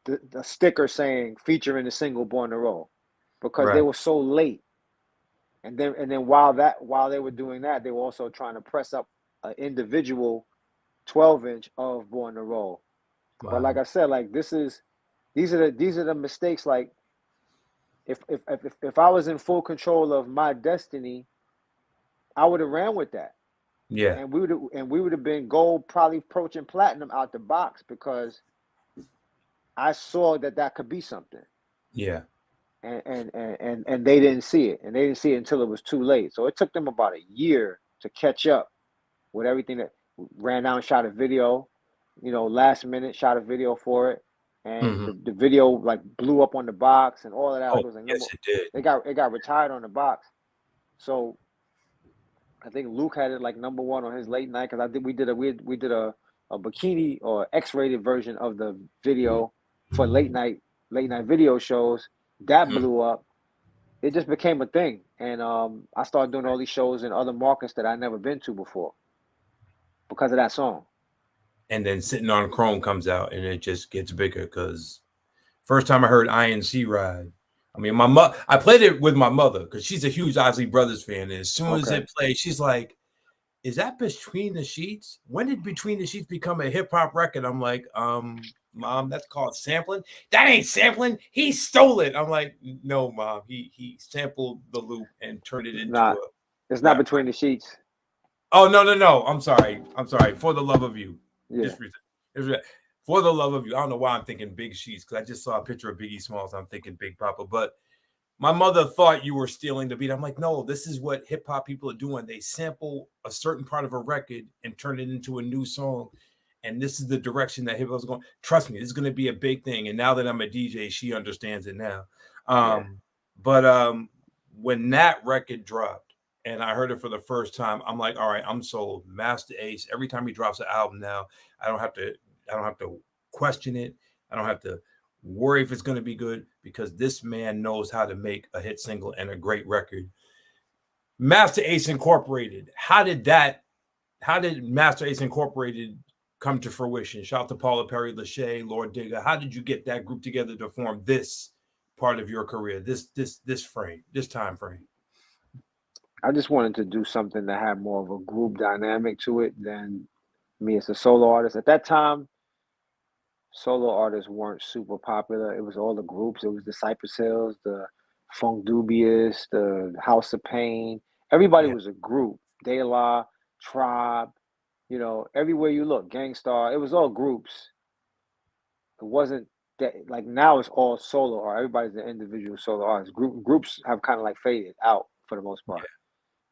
the sticker saying featuring the single Born to Roll, because they Right. were so late. And then while they were doing that, they were also trying to press up an individual 12-inch of Born to Roll. But like Wow. I said, like these are the mistakes. Like if I was in full control of my destiny, I would have ran with that. Yeah. And we would have been gold, probably approaching platinum out the box, because I saw that could be something. Yeah. And they didn't see it. And they didn't see it until it was too late. So it took them about a year to catch up with everything. That ran down, shot a video, last minute, shot a video for it. And Mm-hmm. the video like blew up on the box and all of that. Oh, Like it was like yes, it did. it got retired on the box. So I think Luke had it like number one on his late night, because we did a bikini or X-rated version of the video for late night video shows that Mhm. blew up. It just became a thing, and I started doing all these shows in other markets that I never been to before because of that song. And then Sitting on Chrome comes out, and it just gets bigger because first time I heard INC Ride. I mean, I played it with my mother because she's a huge Ozzy Brothers fan. And as soon as Okay, it played, she's like, "Is that Between the Sheets? When did Between the Sheets become a hip hop record?" I'm like, Mom, that's called sampling. That ain't sampling. He stole it. I'm like, no, Mom. He sampled the loop and turned it into not a it's not rap Between the record. Sheets. Oh, no. I'm sorry. For the love of you. Yeah, Just for the love of you. I don't know why I'm thinking Big Sheets, because I just saw a picture of Biggie Smalls. I'm thinking Big Papa. But my mother thought you were stealing the beat. I'm like, no, this is what hip hop people are doing. They sample a certain part of a record and turn it into a new song. And this is the direction that hip hop's going. Trust me, this is going to be a big thing. And now that I'm a DJ, she understands it now. yeah. But when that record dropped and I heard it for the first time, I'm like, all right, I'm sold. Masta Ace. Every time he drops an album now, I don't have to question it. I don't have to worry if it's going to be good, because this man knows how to make a hit single and a great record. Masta Ace Incorporated. How did Masta Ace Incorporated come to fruition? Shout out to Paula Perry, Lachey, Lord Digger. How did you get that group together to form this part of your career, this time frame? I just wanted to do something that had more of a group dynamic to it than me as a solo artist. At that time, solo artists weren't super popular. It was all the groups. It was the Cypress Hills, the Funk Dubious, the House of Pain. Everybody Yeah. was a group. De La, Tribe, everywhere you look, Gangstar. It was all groups. It wasn't that, like, now it's all solo, or everybody's an individual solo artist. Groups have kind of like faded out for the most part.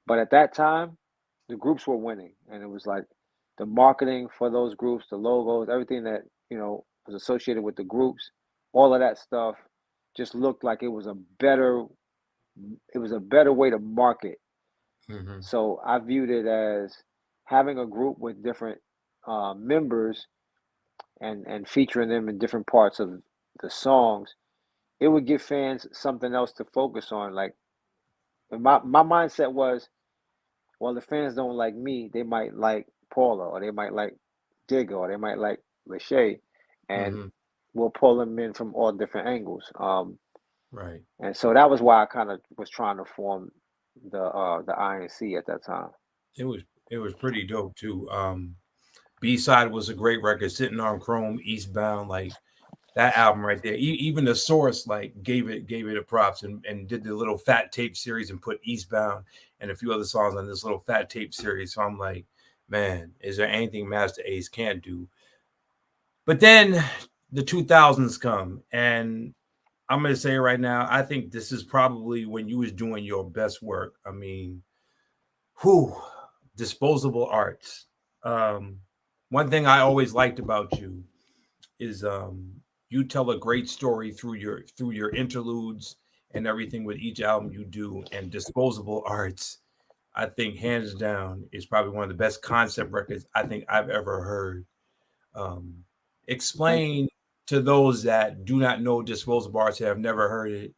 But at that time, the groups were winning, and it was like the marketing for those groups, the logos, everything that was associated with the groups, all of that stuff just looked like it was a better way to market. Mm-hmm. So I viewed it as having a group with different members and featuring them in different parts of the songs. It would give fans something else to focus on. Like my mindset was, well, the fans don't like me, they might like Paula, or they might like Digger, or they might like Lachey, and Mm-hmm. we'll pull them in from all different angles. Right. And so that was why I kind of was trying to form the INC at that time. It was it was pretty dope too. B side was a great record. Sitting on Chrome, Eastbound, like that album right there. Even the Source like gave it a props, and did the little fat tape series and put Eastbound and a few other songs on this little fat tape series. So I'm like, man, is there anything Master Ace can't do? But then the 2000s come, and I'm gonna say right now, I think this is probably when you was doing your best work. I mean, whew, disposable arts. Um, One thing I always liked about you is you tell a great story through your interludes and everything with each album you do. And Disposable Arts, I think hands down, is probably one of the best concept records I think I've ever heard. Um, Thank you. Explain to those that do not know Disposable Arts, have never heard it,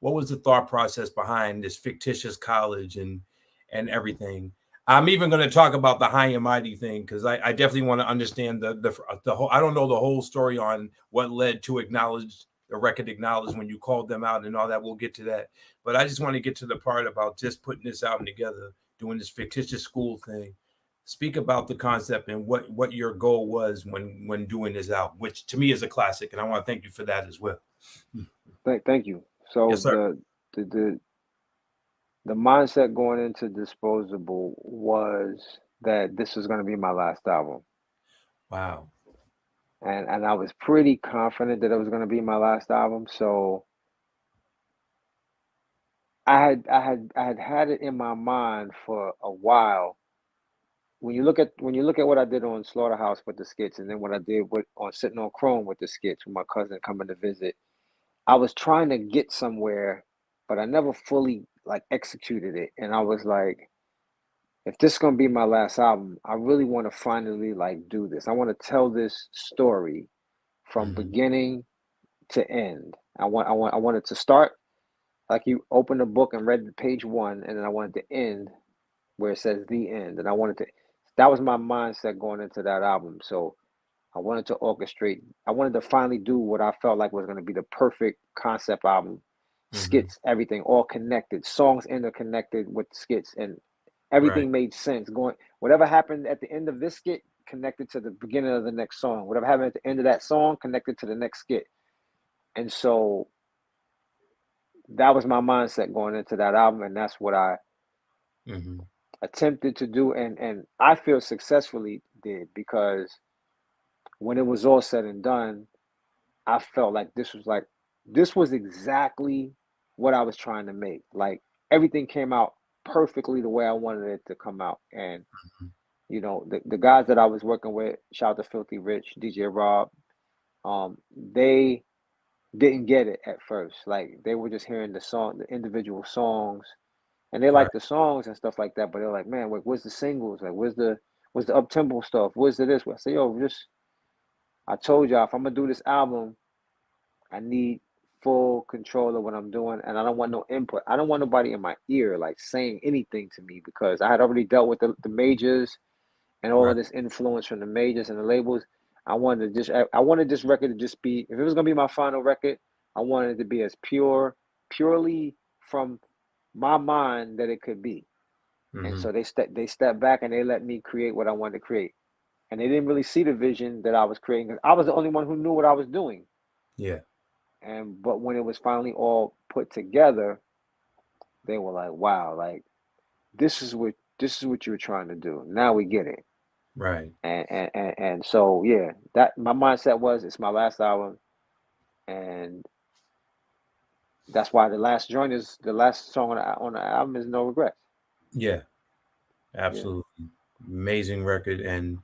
what was the thought process behind this fictitious college and everything. I'm even going to talk about the high and mighty thing because I definitely want to understand the whole. I don't know the whole story on what led to acknowledge the record acknowledged when you called them out and all that. We'll get to that, but I just want to get to the part about just putting this album together, doing this fictitious school thing. Speak about the concept and what your goal was when doing this album, which to me is a classic, and I want to thank you for that as well. Thank you. So Yes, sir. the the the mindset going into Disposable was that this was going to be my last album, Wow. and I was pretty confident that it was going to be my last album. So I had it in my mind for a while. When you look at what I did on Slaughterhouse with the skits, and then what I did with on Sitting on Chrome with the skits with my cousin coming to visit, I was trying to get somewhere, but I never fully like executed it. And I was like, if this is gonna be my last album, I really want to finally like do this. I want to tell this story from Hmm. beginning to end. I wanted to start like you open the book and read the page one, and then I wanted to end where it says the end. And I wanted to that was my mindset going into that album. So I wanted to orchestrate. I wanted to finally do what I felt like was going to be the perfect concept album. Hmm. Skits, everything, all connected. Songs interconnected with skits, and Right. everything made sense. Going, whatever happened at the end of this skit connected to the beginning of the next song. Whatever happened at the end of that song connected to the next skit. And so that was my mindset going into that album, and that's what I Hmm. attempted to do, and I feel successfully did because when it was all said and done, I felt like this was exactly what I was trying to make. Like everything came out perfectly the way I wanted it to come out. And the guys that I was working with, shout out to Filthy Rich, DJ Rob, they didn't get it at first. Like they were just hearing the individual songs, and they Right. liked the songs and stuff like that. But they're like, man, where's the singles? Like, where's the up tempo stuff? Where's the this? I say, yo, just I told y'all if I'm gonna do this album, I need full control of what I'm doing, and I don't want no input. I don't want nobody in my ear like saying anything to me because I had already dealt with the majors and all Right. of this influence from the majors and the labels. I wanted this record to just be, if it was gonna be my final record, I wanted it to be as purely from my mind that it could be. And Hmm. so they stepped back and they let me create what I wanted to create. And they didn't really see the vision that I was creating because I was the only one who knew what I was doing. Yeah. And but when it was finally all put together, they were like, "Wow, like this is what you were trying to do. Now we get it." Right. And so yeah, that my mindset was it's my last album, and that's why the last song on the album is No Regrets. Yeah. Yeah. Absolutely. Amazing record. And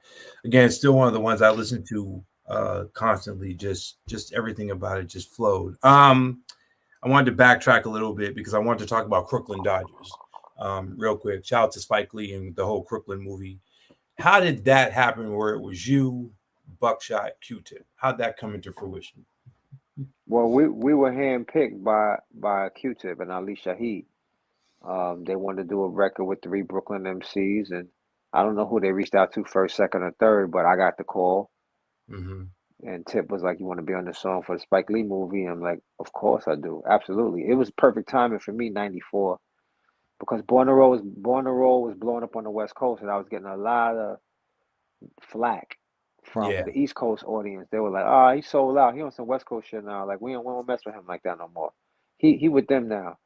again, it's still one of the ones I listen to constantly. Just everything about it just flowed. I wanted to backtrack a little bit because I wanted to talk about Crooklyn Dodgers. Real quick. Shout out to Spike Lee and the whole Crooklyn movie. How did that happen where it was you, Buckshot, Q-Tip? How'd that come into fruition? Well, we were handpicked by Q-Tip and Ali Shaheed. They wanted to do a record with three Brooklyn MCs, and I don't know who they reached out to first, second, or third, but I got the call. Mm-hmm. And Tip was like, "You want to be on the song for the Spike Lee movie?" And I'm like, "Of course I do, absolutely." It was perfect timing for me, '94, because Born to Roll was blowing up on the West Coast, and I was getting a lot of flack from Yeah. the East Coast audience. They were like, "Ah, he's sold out. He on some West Coast shit now. Like we don't mess with him like that no more. He with them now."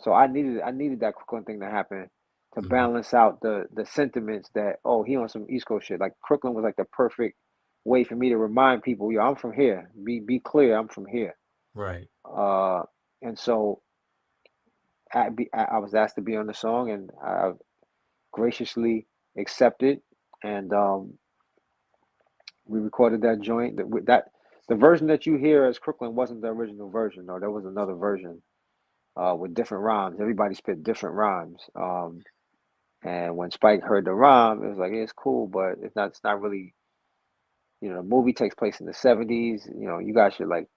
So I needed that Crooklyn thing to happen to Mm-hmm. balance out the sentiments that he on some East Coast shit. Like Crooklyn was like the perfect way for me to remind people, yo, I'm from here. Be clear, I'm from here. Right. Uh, and so I was asked to be on the song, and I graciously accepted. And we recorded that joint. The version that you hear as Crooklyn wasn't the original version, though. There was another version with different rhymes. Everybody spit different rhymes. And when Spike heard the rhyme, it was like, yeah, it's cool, but it's not. It's not really. The movie takes place in the '70s. You guys should like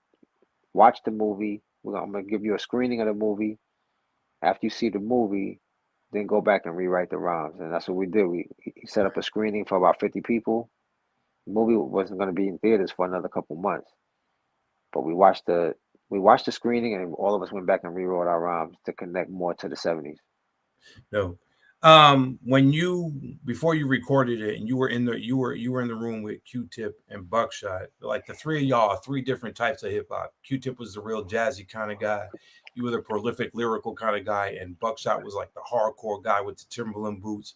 watch the movie. I'm gonna give you a screening of the movie. After you see the movie, then go back and rewrite the rhymes, and that's what we did. He set up a screening for about 50 people. The movie wasn't going to be in theaters for another couple months, but we watched the screening, and all of us went back and rewrote our rhymes to connect more to the '70s. No. When before you recorded it and you were in the room with Q-Tip and Buckshot, like the three of y'all, three different types of hip hop. Q-Tip was the real jazzy kind of guy. You were the prolific lyrical kind of guy, and Buckshot was like the hardcore guy with the Timberland boots.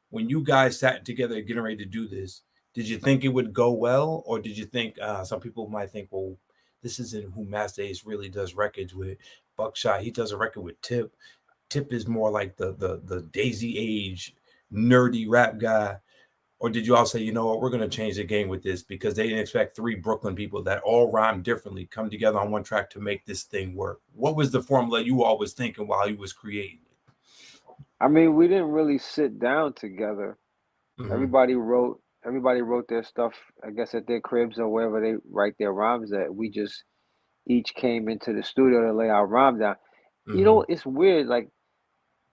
When you guys sat together getting ready to do this, did you think it would go well, or did you think some people might think, well, this isn't who Masta Ace really does records with? Buckshot, he does a record with Tip. Tip is more like the Daisy Age nerdy rap guy, or did you all say, you know what, we're going to change the game with this because they didn't expect three Brooklyn people that all rhyme differently come together on one track to make this thing work? What was the formula you all was thinking while you was creating it? I mean, we didn't really sit down together. Mm-hmm. Everybody wrote their stuff, I guess, at their cribs or wherever they write their rhymes at. We just each came into the studio to lay our rhyme down. Mm-hmm. It's weird. Like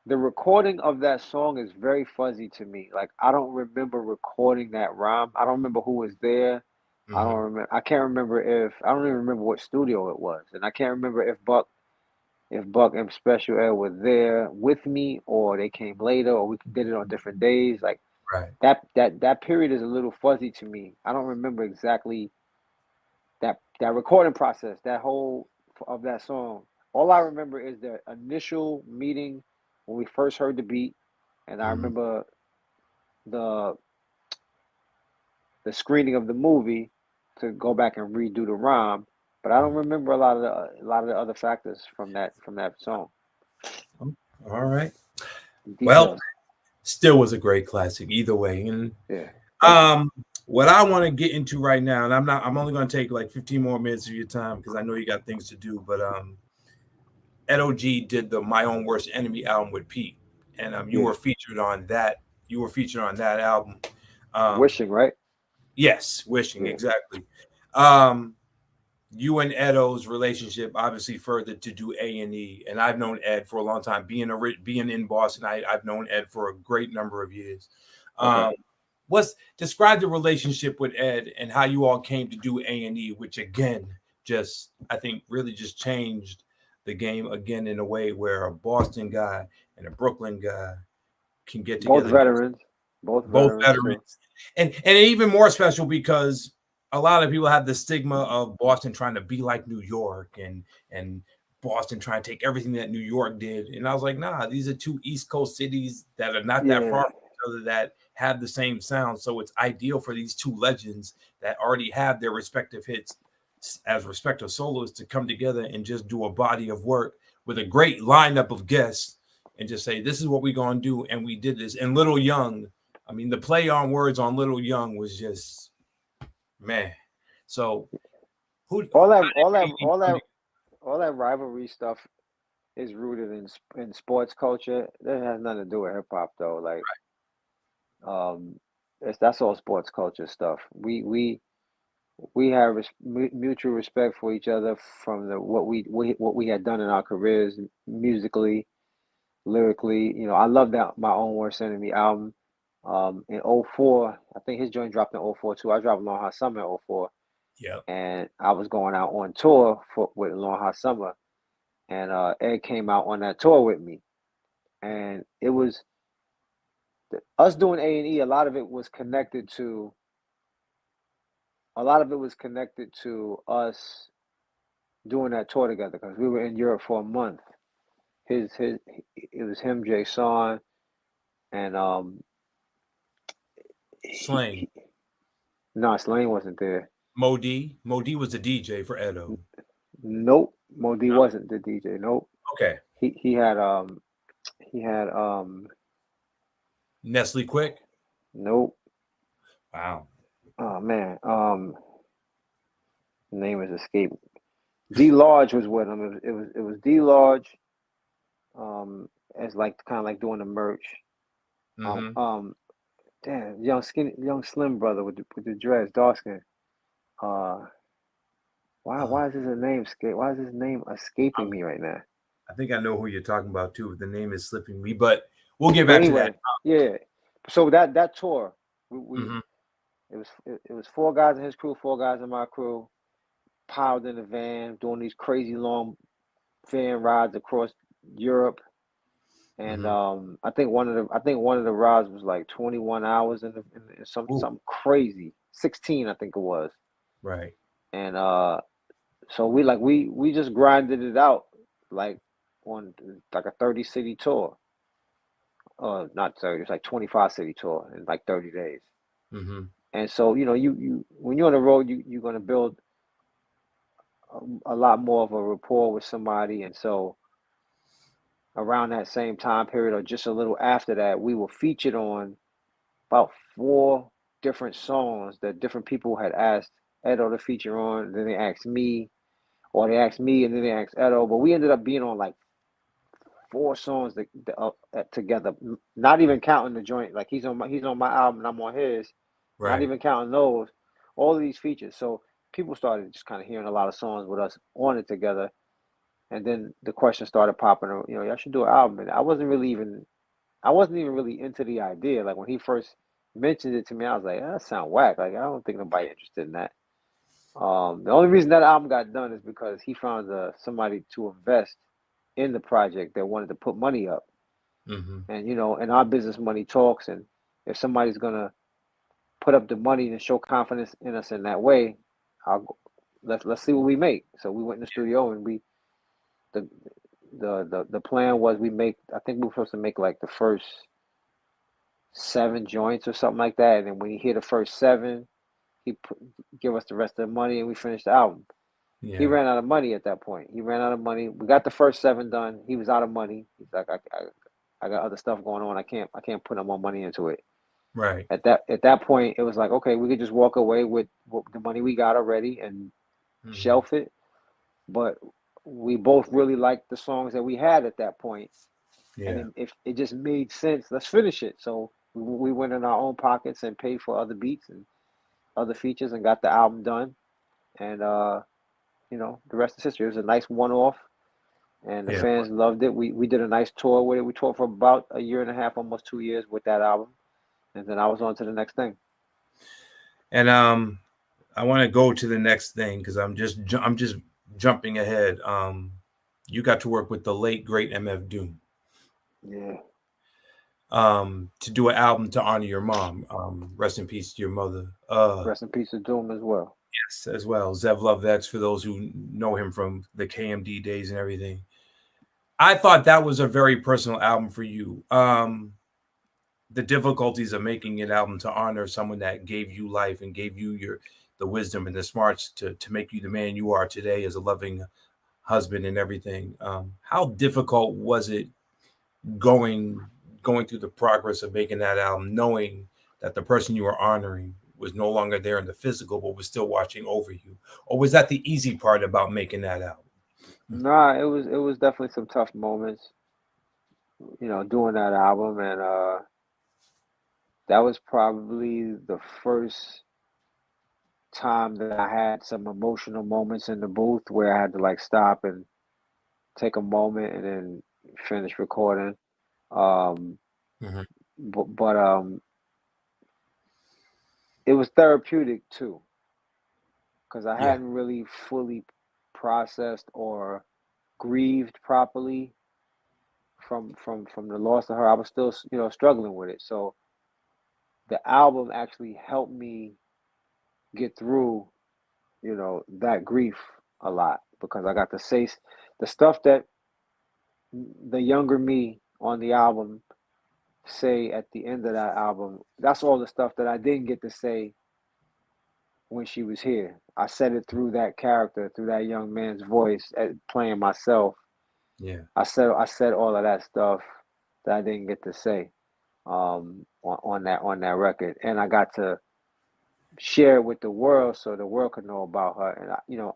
the recording of that song is very fuzzy to me. Like I don't remember recording that rhyme. I don't remember who was there. I don't Mm-hmm. remember. I can't remember I don't even remember what studio it was, and I can't remember if Buck and Special Ed were there with me or they came later or we did it on different days. Like Right. that period is a little fuzzy to me. I don't remember exactly that recording process, that whole of that song. All I remember is the initial meeting when we first heard the beat, and I Mm-hmm. remember the screening of the movie to go back and redo the rhyme. But I don't remember a lot of the other factors from that song. All right. Well, Details. still was a great classic either way. And Yeah. Thank you. what I want to get into right now, and I'm only going to take like 15 more minutes of your time because I know you got things to do, but Ed O.G. did the My Own Worst Enemy album with Pete, and you Yeah. were featured on that. You were featured on that album. Wishing, right? Yes, Wishing, Yeah. exactly. You and Edo's relationship obviously furthered to do A&E, and I've known Ed for a long time. Being in Boston, I've known Ed for a great number of years. Okay. Describe the relationship with Ed and how you all came to do A&E, which again, just I think really just changed the game again in a way where a Boston guy and a Brooklyn guy can get Both together. veterans. Both Both veterans too. veterans, and even more special because a lot of people have the stigma of Boston trying to be like New York and Boston trying to take everything that New York did. And I was like, nah, these are two East Coast cities that are not that Yeah. far from each other that have the same sound. So it's ideal for these two legends that already have their respective hits as respective soloists to come together and just do a body of work with a great lineup of guests and just say, this is what we're going to do. And we did this. And Little Young, I mean, the play on words on Little Young was just, man. So All that rivalry stuff is rooted in sports culture. That has nothing to do with hip hop though. Like that's all sports culture stuff. We have mutual respect for each other from what we had done in our careers musically, lyrically. I love that My Own Worst Enemy album. In '04, I think his joint dropped in '04 too. I dropped Long Hot Summer in '04, yeah. and I was going out on tour with Long Hot Summer, and Ed came out on that tour with me, and it was us doing A&E. A lot of it was connected to us doing that tour together because we were in Europe for a month. It was him, Jay Sean, and Slang. no, Slane wasn't there. Modi was the DJ for Edo. Nope, Modi No? wasn't the DJ. Nope. Okay. He had Nestle Quick. nope. Wow. Oh man. The name is escaping. D Large was with him. It was D Large, as like kind of like doing the merch. Mm-hmm. Damn, young slim brother with the dreads, dark skin. Why is his name Why is his name escaping me right now? I think I know who you're talking about too. The name is slipping me, but we'll get But back to that. anyway, yeah. So that tour, we Mm-hmm. it was 4 guys in his crew, 4 guys in my crew, piled in the van, doing these crazy long van rides across Europe. And Mm-hmm. I think one of the rides was like 21 hours in Ooh, something crazy. 16, I think it was. right. And so we just grinded it out like on like a 30 city tour. Not 30, it's like 25 city tour in like 30 days. Mm-hmm. And so, you when you're on the road, you're going to build a lot more of a rapport with somebody. And so around that same time period or just a little after that, we were featured on about 4 different songs that different people had asked Edo to feature on. Then they asked me, or they asked me, and then they asked Edo. But we ended up being on like 4 songs together, not even counting the joint. Like he's on my album and I'm on his, not Right. even counting those. All of these features. So people started just kind of hearing a lot of songs with us on it together. And then the question started popping. Y'all should do an album. And I wasn't even really into the idea. Like when he first mentioned it to me, I was like, that sound whack. Like I don't think nobody interested in that. The only reason that album got done is because he found somebody to invest in the project that wanted to put money up. Mm-hmm. And in our business, money talks. And if somebody's gonna put up the money and show confidence in us in that way, let's see what we make. So we went in the studio and the the plan was I think we were supposed to make like the first 7 joints or something like that. And then when you hear the first 7, give us the rest of the money and we finished the album. He Yeah. ran out of money at that point. He ran out of money. We got the first 7 done. He was out of money. He's like, I got other stuff going on. I can't put no more money into it. Right. At that point, it was like, okay, we could just walk away with the money we got already and Mm-hmm. shelf it. But we both really liked the songs that we had at that point, Yeah. and if it just made sense, let's finish it. So we went in our own pockets and paid for other beats and other features and got the album done. And the rest is history. It was a nice one-off, and the Yeah. fans loved it. We did a nice tour with it. We toured for about a year and a half, almost 2 years with that album, and then I was on to the next thing. And I want to go to the next thing because I'm just jumping ahead. You got to work with the late great MF Doom. Yeah. To do an album to honor your mom. Rest in peace to your mother. Rest in peace to Doom as well. Yes, as well. Zev Love, that's for those who know him from the KMD days and everything. I thought that was a very personal album for you. The difficulties of making an album to honor someone that gave you life and gave you the wisdom and the smarts to make you the man you are today as a loving husband and everything. How difficult was it going through the progress of making that album, knowing that the person you were honoring was no longer there in the physical, but was still watching over you? Or was that the easy part about making that album? Nah, it was definitely some tough moments, doing that album, and that was probably the first time that I had some emotional moments in the booth where I had to like stop and take a moment and then finish recording. Um, Mm-hmm. but it was therapeutic too because I Yeah, hadn't really fully processed or grieved properly from the loss of her. I was still struggling with it. So the album actually helped me get through that grief a lot because I got to say the stuff that the younger me on the album say at the end of that album. That's all the stuff that I didn't get to say when she was here. I said it through that character, through that young man's voice, playing myself. yeah, I said all of that stuff that I didn't get to say on that record, and I got to share it with the world so the world could know about her. And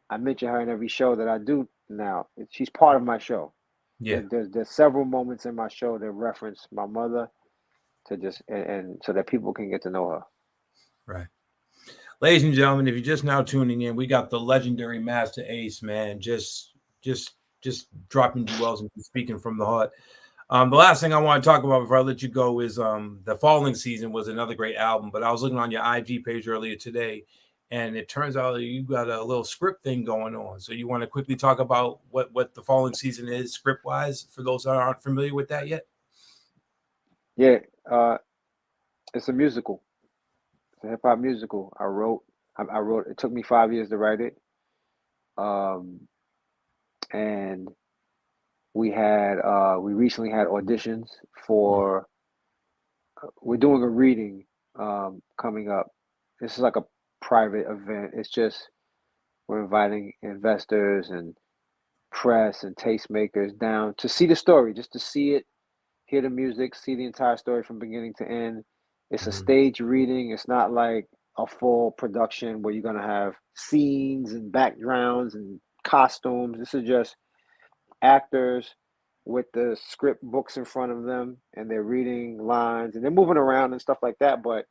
I mention her in every show that I do now. She's part of my show. Yeah. There's several moments in my show that reference my mother to just and so that people can get to know her. Right. Ladies and gentlemen, if you're just now tuning in, we got the legendary Masta Ace, man, just dropping jewels and speaking from the heart. The last thing I want to talk about before I let you go is The Falling Season was another great album, but I was looking on your IG page earlier today, and it turns out you got a little script thing going on. So you want to quickly talk about what The Falling Season is script-wise for those that aren't familiar with that yet? Yeah, it's a musical. It's a hip hop musical. I wrote. It took me 5 years to write it. And we recently had auditions for. We're doing a reading coming up. This is like a private event. It's just we're inviting investors and press and tastemakers down to see the story, just to see it, hear the music, see the entire story from beginning to end. It's a stage reading. It's not like a full production where you're going to have scenes and backgrounds and costumes. This is just actors with the script books in front of them and they're reading lines and they're moving around and stuff like that. But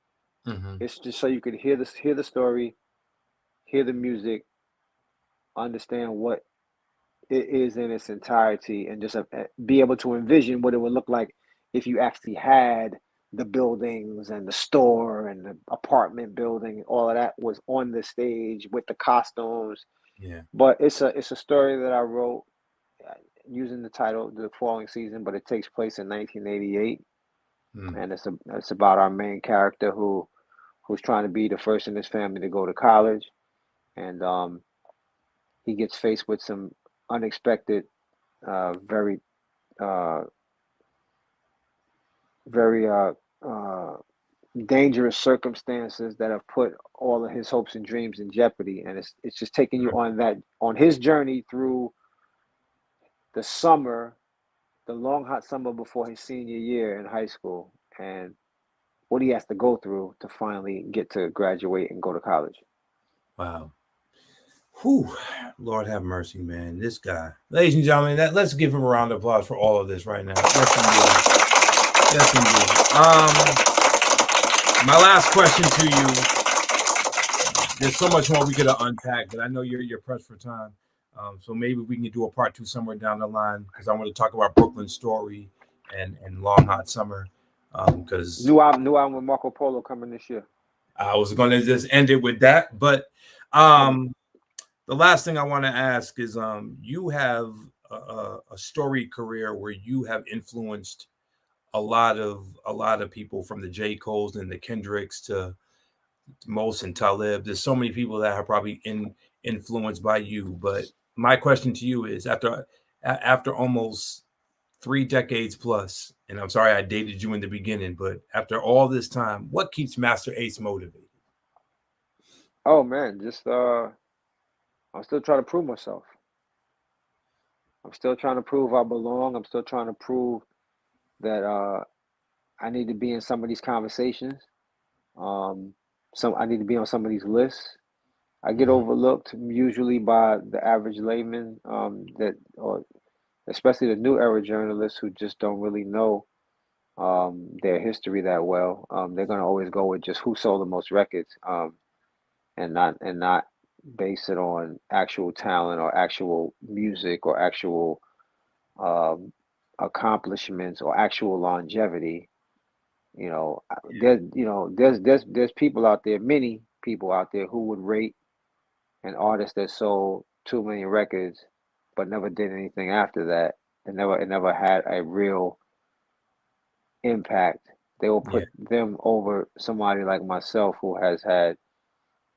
it's just so you can hear the story, hear the music, understand what it is in its entirety, and just be able to envision what it would look like if you actually had the buildings and the store and the apartment building. All of that was on the stage with the costumes. Yeah. But it's a story that I wrote using the title The Falling Season, but it takes place in 1988, and it's about our main character who's trying to be the first in his family to go to college, and he gets faced with some unexpected, very dangerous circumstances that have put all of his hopes and dreams in jeopardy. And it's just taking you on his journey through the summer, the long hot summer before his senior year in high school, and what he has to go through to finally get to graduate and go to college. Wow. Whew. Lord have mercy, man. This guy. Ladies and gentlemen, let's give him a round of applause for all of this right now. Yes, indeed. Yes, indeed. My last question to you. There's so much more we could have unpacked, but I know you're pressed for time. So maybe we can do a part 2 somewhere down the line because I want to talk about Brooklyn Story and Long Hot Summer. Because new album with Marco Polo coming this year. I was going to just end it with that, but the last thing I want to ask is, you have a storied career where you have influenced a lot of people, from the J. Coles and the Kendricks to Mos and Talib. There's so many people that are probably influenced by you. But my question to you is, after almost 3 decades plus, and I'm sorry I dated you in the beginning, but after all this time, what keeps Masta Ace motivated? Oh man, just I'm still trying to prove myself. I'm still trying to prove I belong. I'm still trying to prove that I need to be in some of these conversations. I need to be on some of these lists. I get overlooked usually by the average layman, or especially the new era journalists who just don't really know their history that well. They're gonna always go with just who sold the most records, and not base it on actual talent or actual music or actual accomplishments or actual longevity. There's people out there, many people out there who would rate an artist that sold 2 million records but never did anything after that. It never had a real impact. They will put them over somebody like myself who has had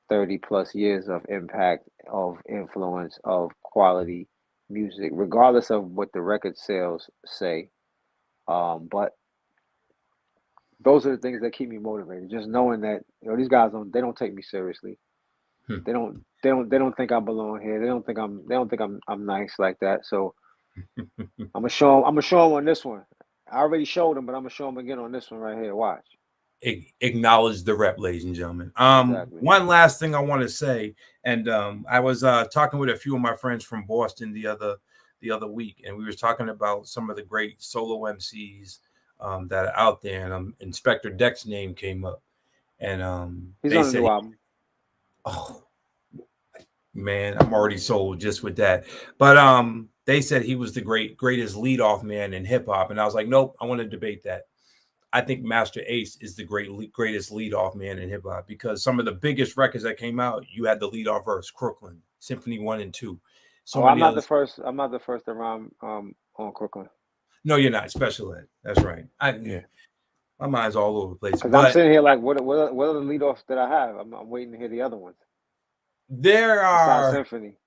30 plus years of impact, of influence, of quality music, regardless of what the record sales say. But those are the things that keep me motivated. Just knowing that these guys don't take me seriously. They don't think I belong here. They don't think I'm nice like that. So I'm gonna show them on this one. I already showed them, but I'm gonna show them again on this one right here. Watch. acknowledge the rep, ladies and gentlemen. Exactly. One last thing I want to say, and I was talking with a few of my friends from Boston the other week, and we were talking about some of the great solo MCs that are out there, and Inspector Deck's name came up, and He's they on a said, new album. "Oh man, I'm already sold just with that." But they said he was the greatest leadoff man in hip hop, and I was like, nope, I want to debate that. I think Masta Ace is the greatest leadoff man in hip hop because some of the biggest records that came out, you had the leadoff verse, Crooklyn, Symphony 1 and 2. So Oh, I'm many not the others. first. I'm not the first around on Crooklyn. No, you're not. Special ed. That's right. Yeah. My mind's all over the place. Because I'm But sitting here like, what are the leadoffs that I have? I'm waiting to hear the other ones there besides are. Symphony.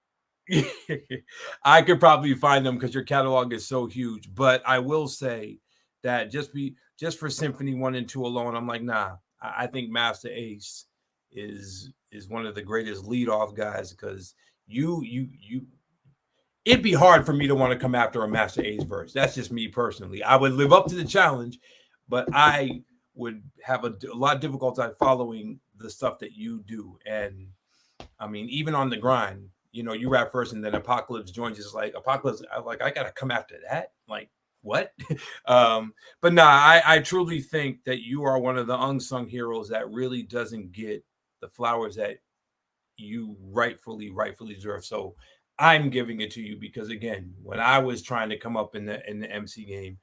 I could probably find them because your catalog is so huge. But I will say that just for Symphony 1 and 2 alone, I'm like, nah. I think Masta Ace is one of the greatest leadoff guys because you it'd be hard for me to want to come after a Masta Ace verse. That's just me personally. I would live up to the challenge, but I would have a lot of difficulty following the stuff that you do. And I mean, even on the grind, you know, you rap first and then Apocalypse joins us. Like Apocalypse, I gotta come after that. Like what? But nah, I truly think that you are one of the unsung heroes that really doesn't get the flowers that you rightfully deserve. So I'm giving it to you because again, when I was trying to come up in the MC game,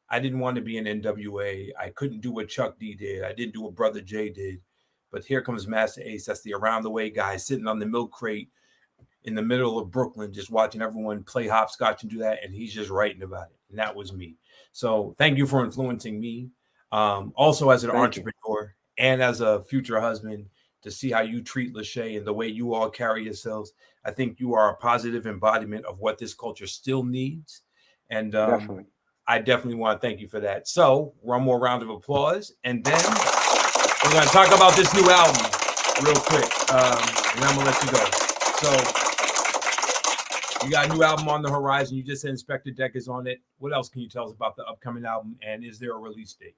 I didn't want to be an NWA. I couldn't do what Chuck D did. I didn't do what Brother J did. But here comes Masta Ace. That's the around the way guy sitting on the milk crate in the middle of Brooklyn, just watching everyone play hopscotch and do that. And he's just writing about it. And that was me. So thank you for influencing me. Also as an entrepreneur and as a future husband, to see how you treat Lachey and the way you all carry yourselves. I think you are a positive embodiment of what this culture still needs. And Definitely. I definitely want to thank you for that. So one more round of applause. And then we're going to talk about this new album real quick. And I'm going to let you go. So you got a new album on the horizon. You just said Inspector Deck is on it. What else can you tell us about the upcoming album? And is there a release date?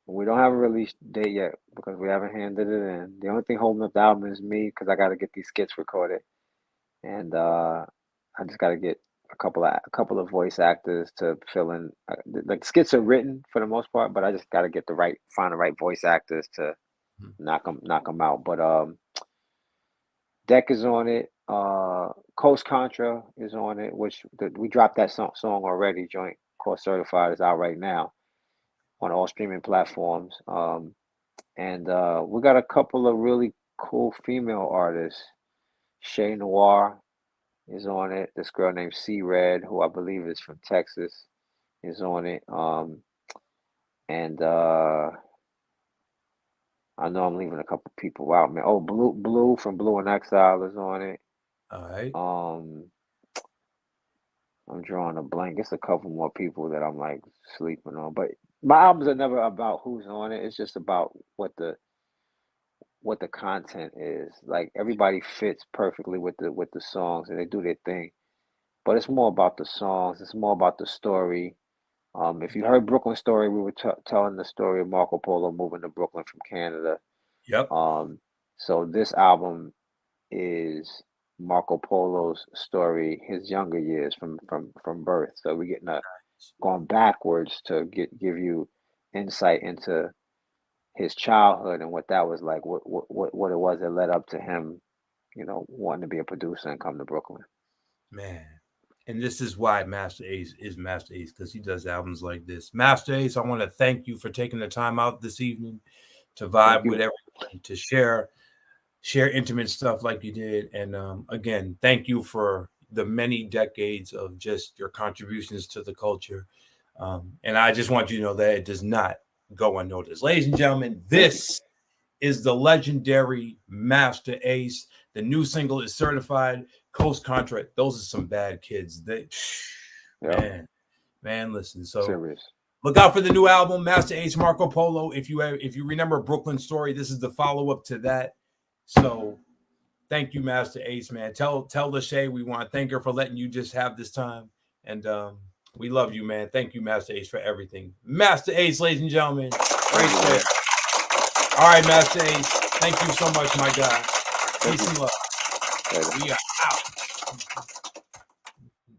We don't have a release date yet because we haven't handed it in. The only thing holding up the album is me because I got to get these skits recorded, and I just got to get a couple of voice actors to fill in. Like skits are written for the most part, but I just got to find the right voice actors to knock them out. But Deck is on it. Coast Contra is on it, which we dropped that song already. Joint Court Certified is out right now on all streaming platforms. And we got a couple of really cool female artists. Shay Noir is on it. This girl named C Red, who I believe is from Texas, is on it. And I know I'm leaving a couple people out, man. Oh, Blue from Blue and Exile is on it. All right. I'm drawing a blank. It's a couple more people that I'm like sleeping on. But my albums are never about who's on it. It's just about what the content is. Like everybody fits perfectly with the songs and they do their thing. But it's more about the songs. It's more about the story. If you heard Brooklyn Story, we were telling the story of Marco Polo moving to Brooklyn from Canada. Yep. So this album is Marco Polo's story, his younger years from birth. So we're getting going backwards to give you insight into his childhood and what that was like, what it was that led up to him, wanting to be a producer and come to Brooklyn. Man. And this is why Masta Ace is Masta Ace, because he does albums like this. Masta Ace, I want to thank you for taking the time out this evening to vibe with everyone, to share intimate stuff like you did. And again, thank you for the many decades of just your contributions to the culture. And I just want you to know that it does not go unnoticed. Ladies and gentlemen, this is the legendary Masta Ace. The new single is Certified. Coast Contra. Those are some bad kids. Man, listen. So serious. Look out for the new album, Masta Ace, Marco Polo. If you remember Brooklyn Story, this is the follow-up to that. So thank you, Masta Ace, man. Tell Lachey we want to thank her for letting you just have this time. And We love you, man. Thank you, Masta Ace, for everything. Masta Ace, ladies and gentlemen. Great shit. All right, Masta Ace. Thank you so much, my guy. Peace and love. We are out.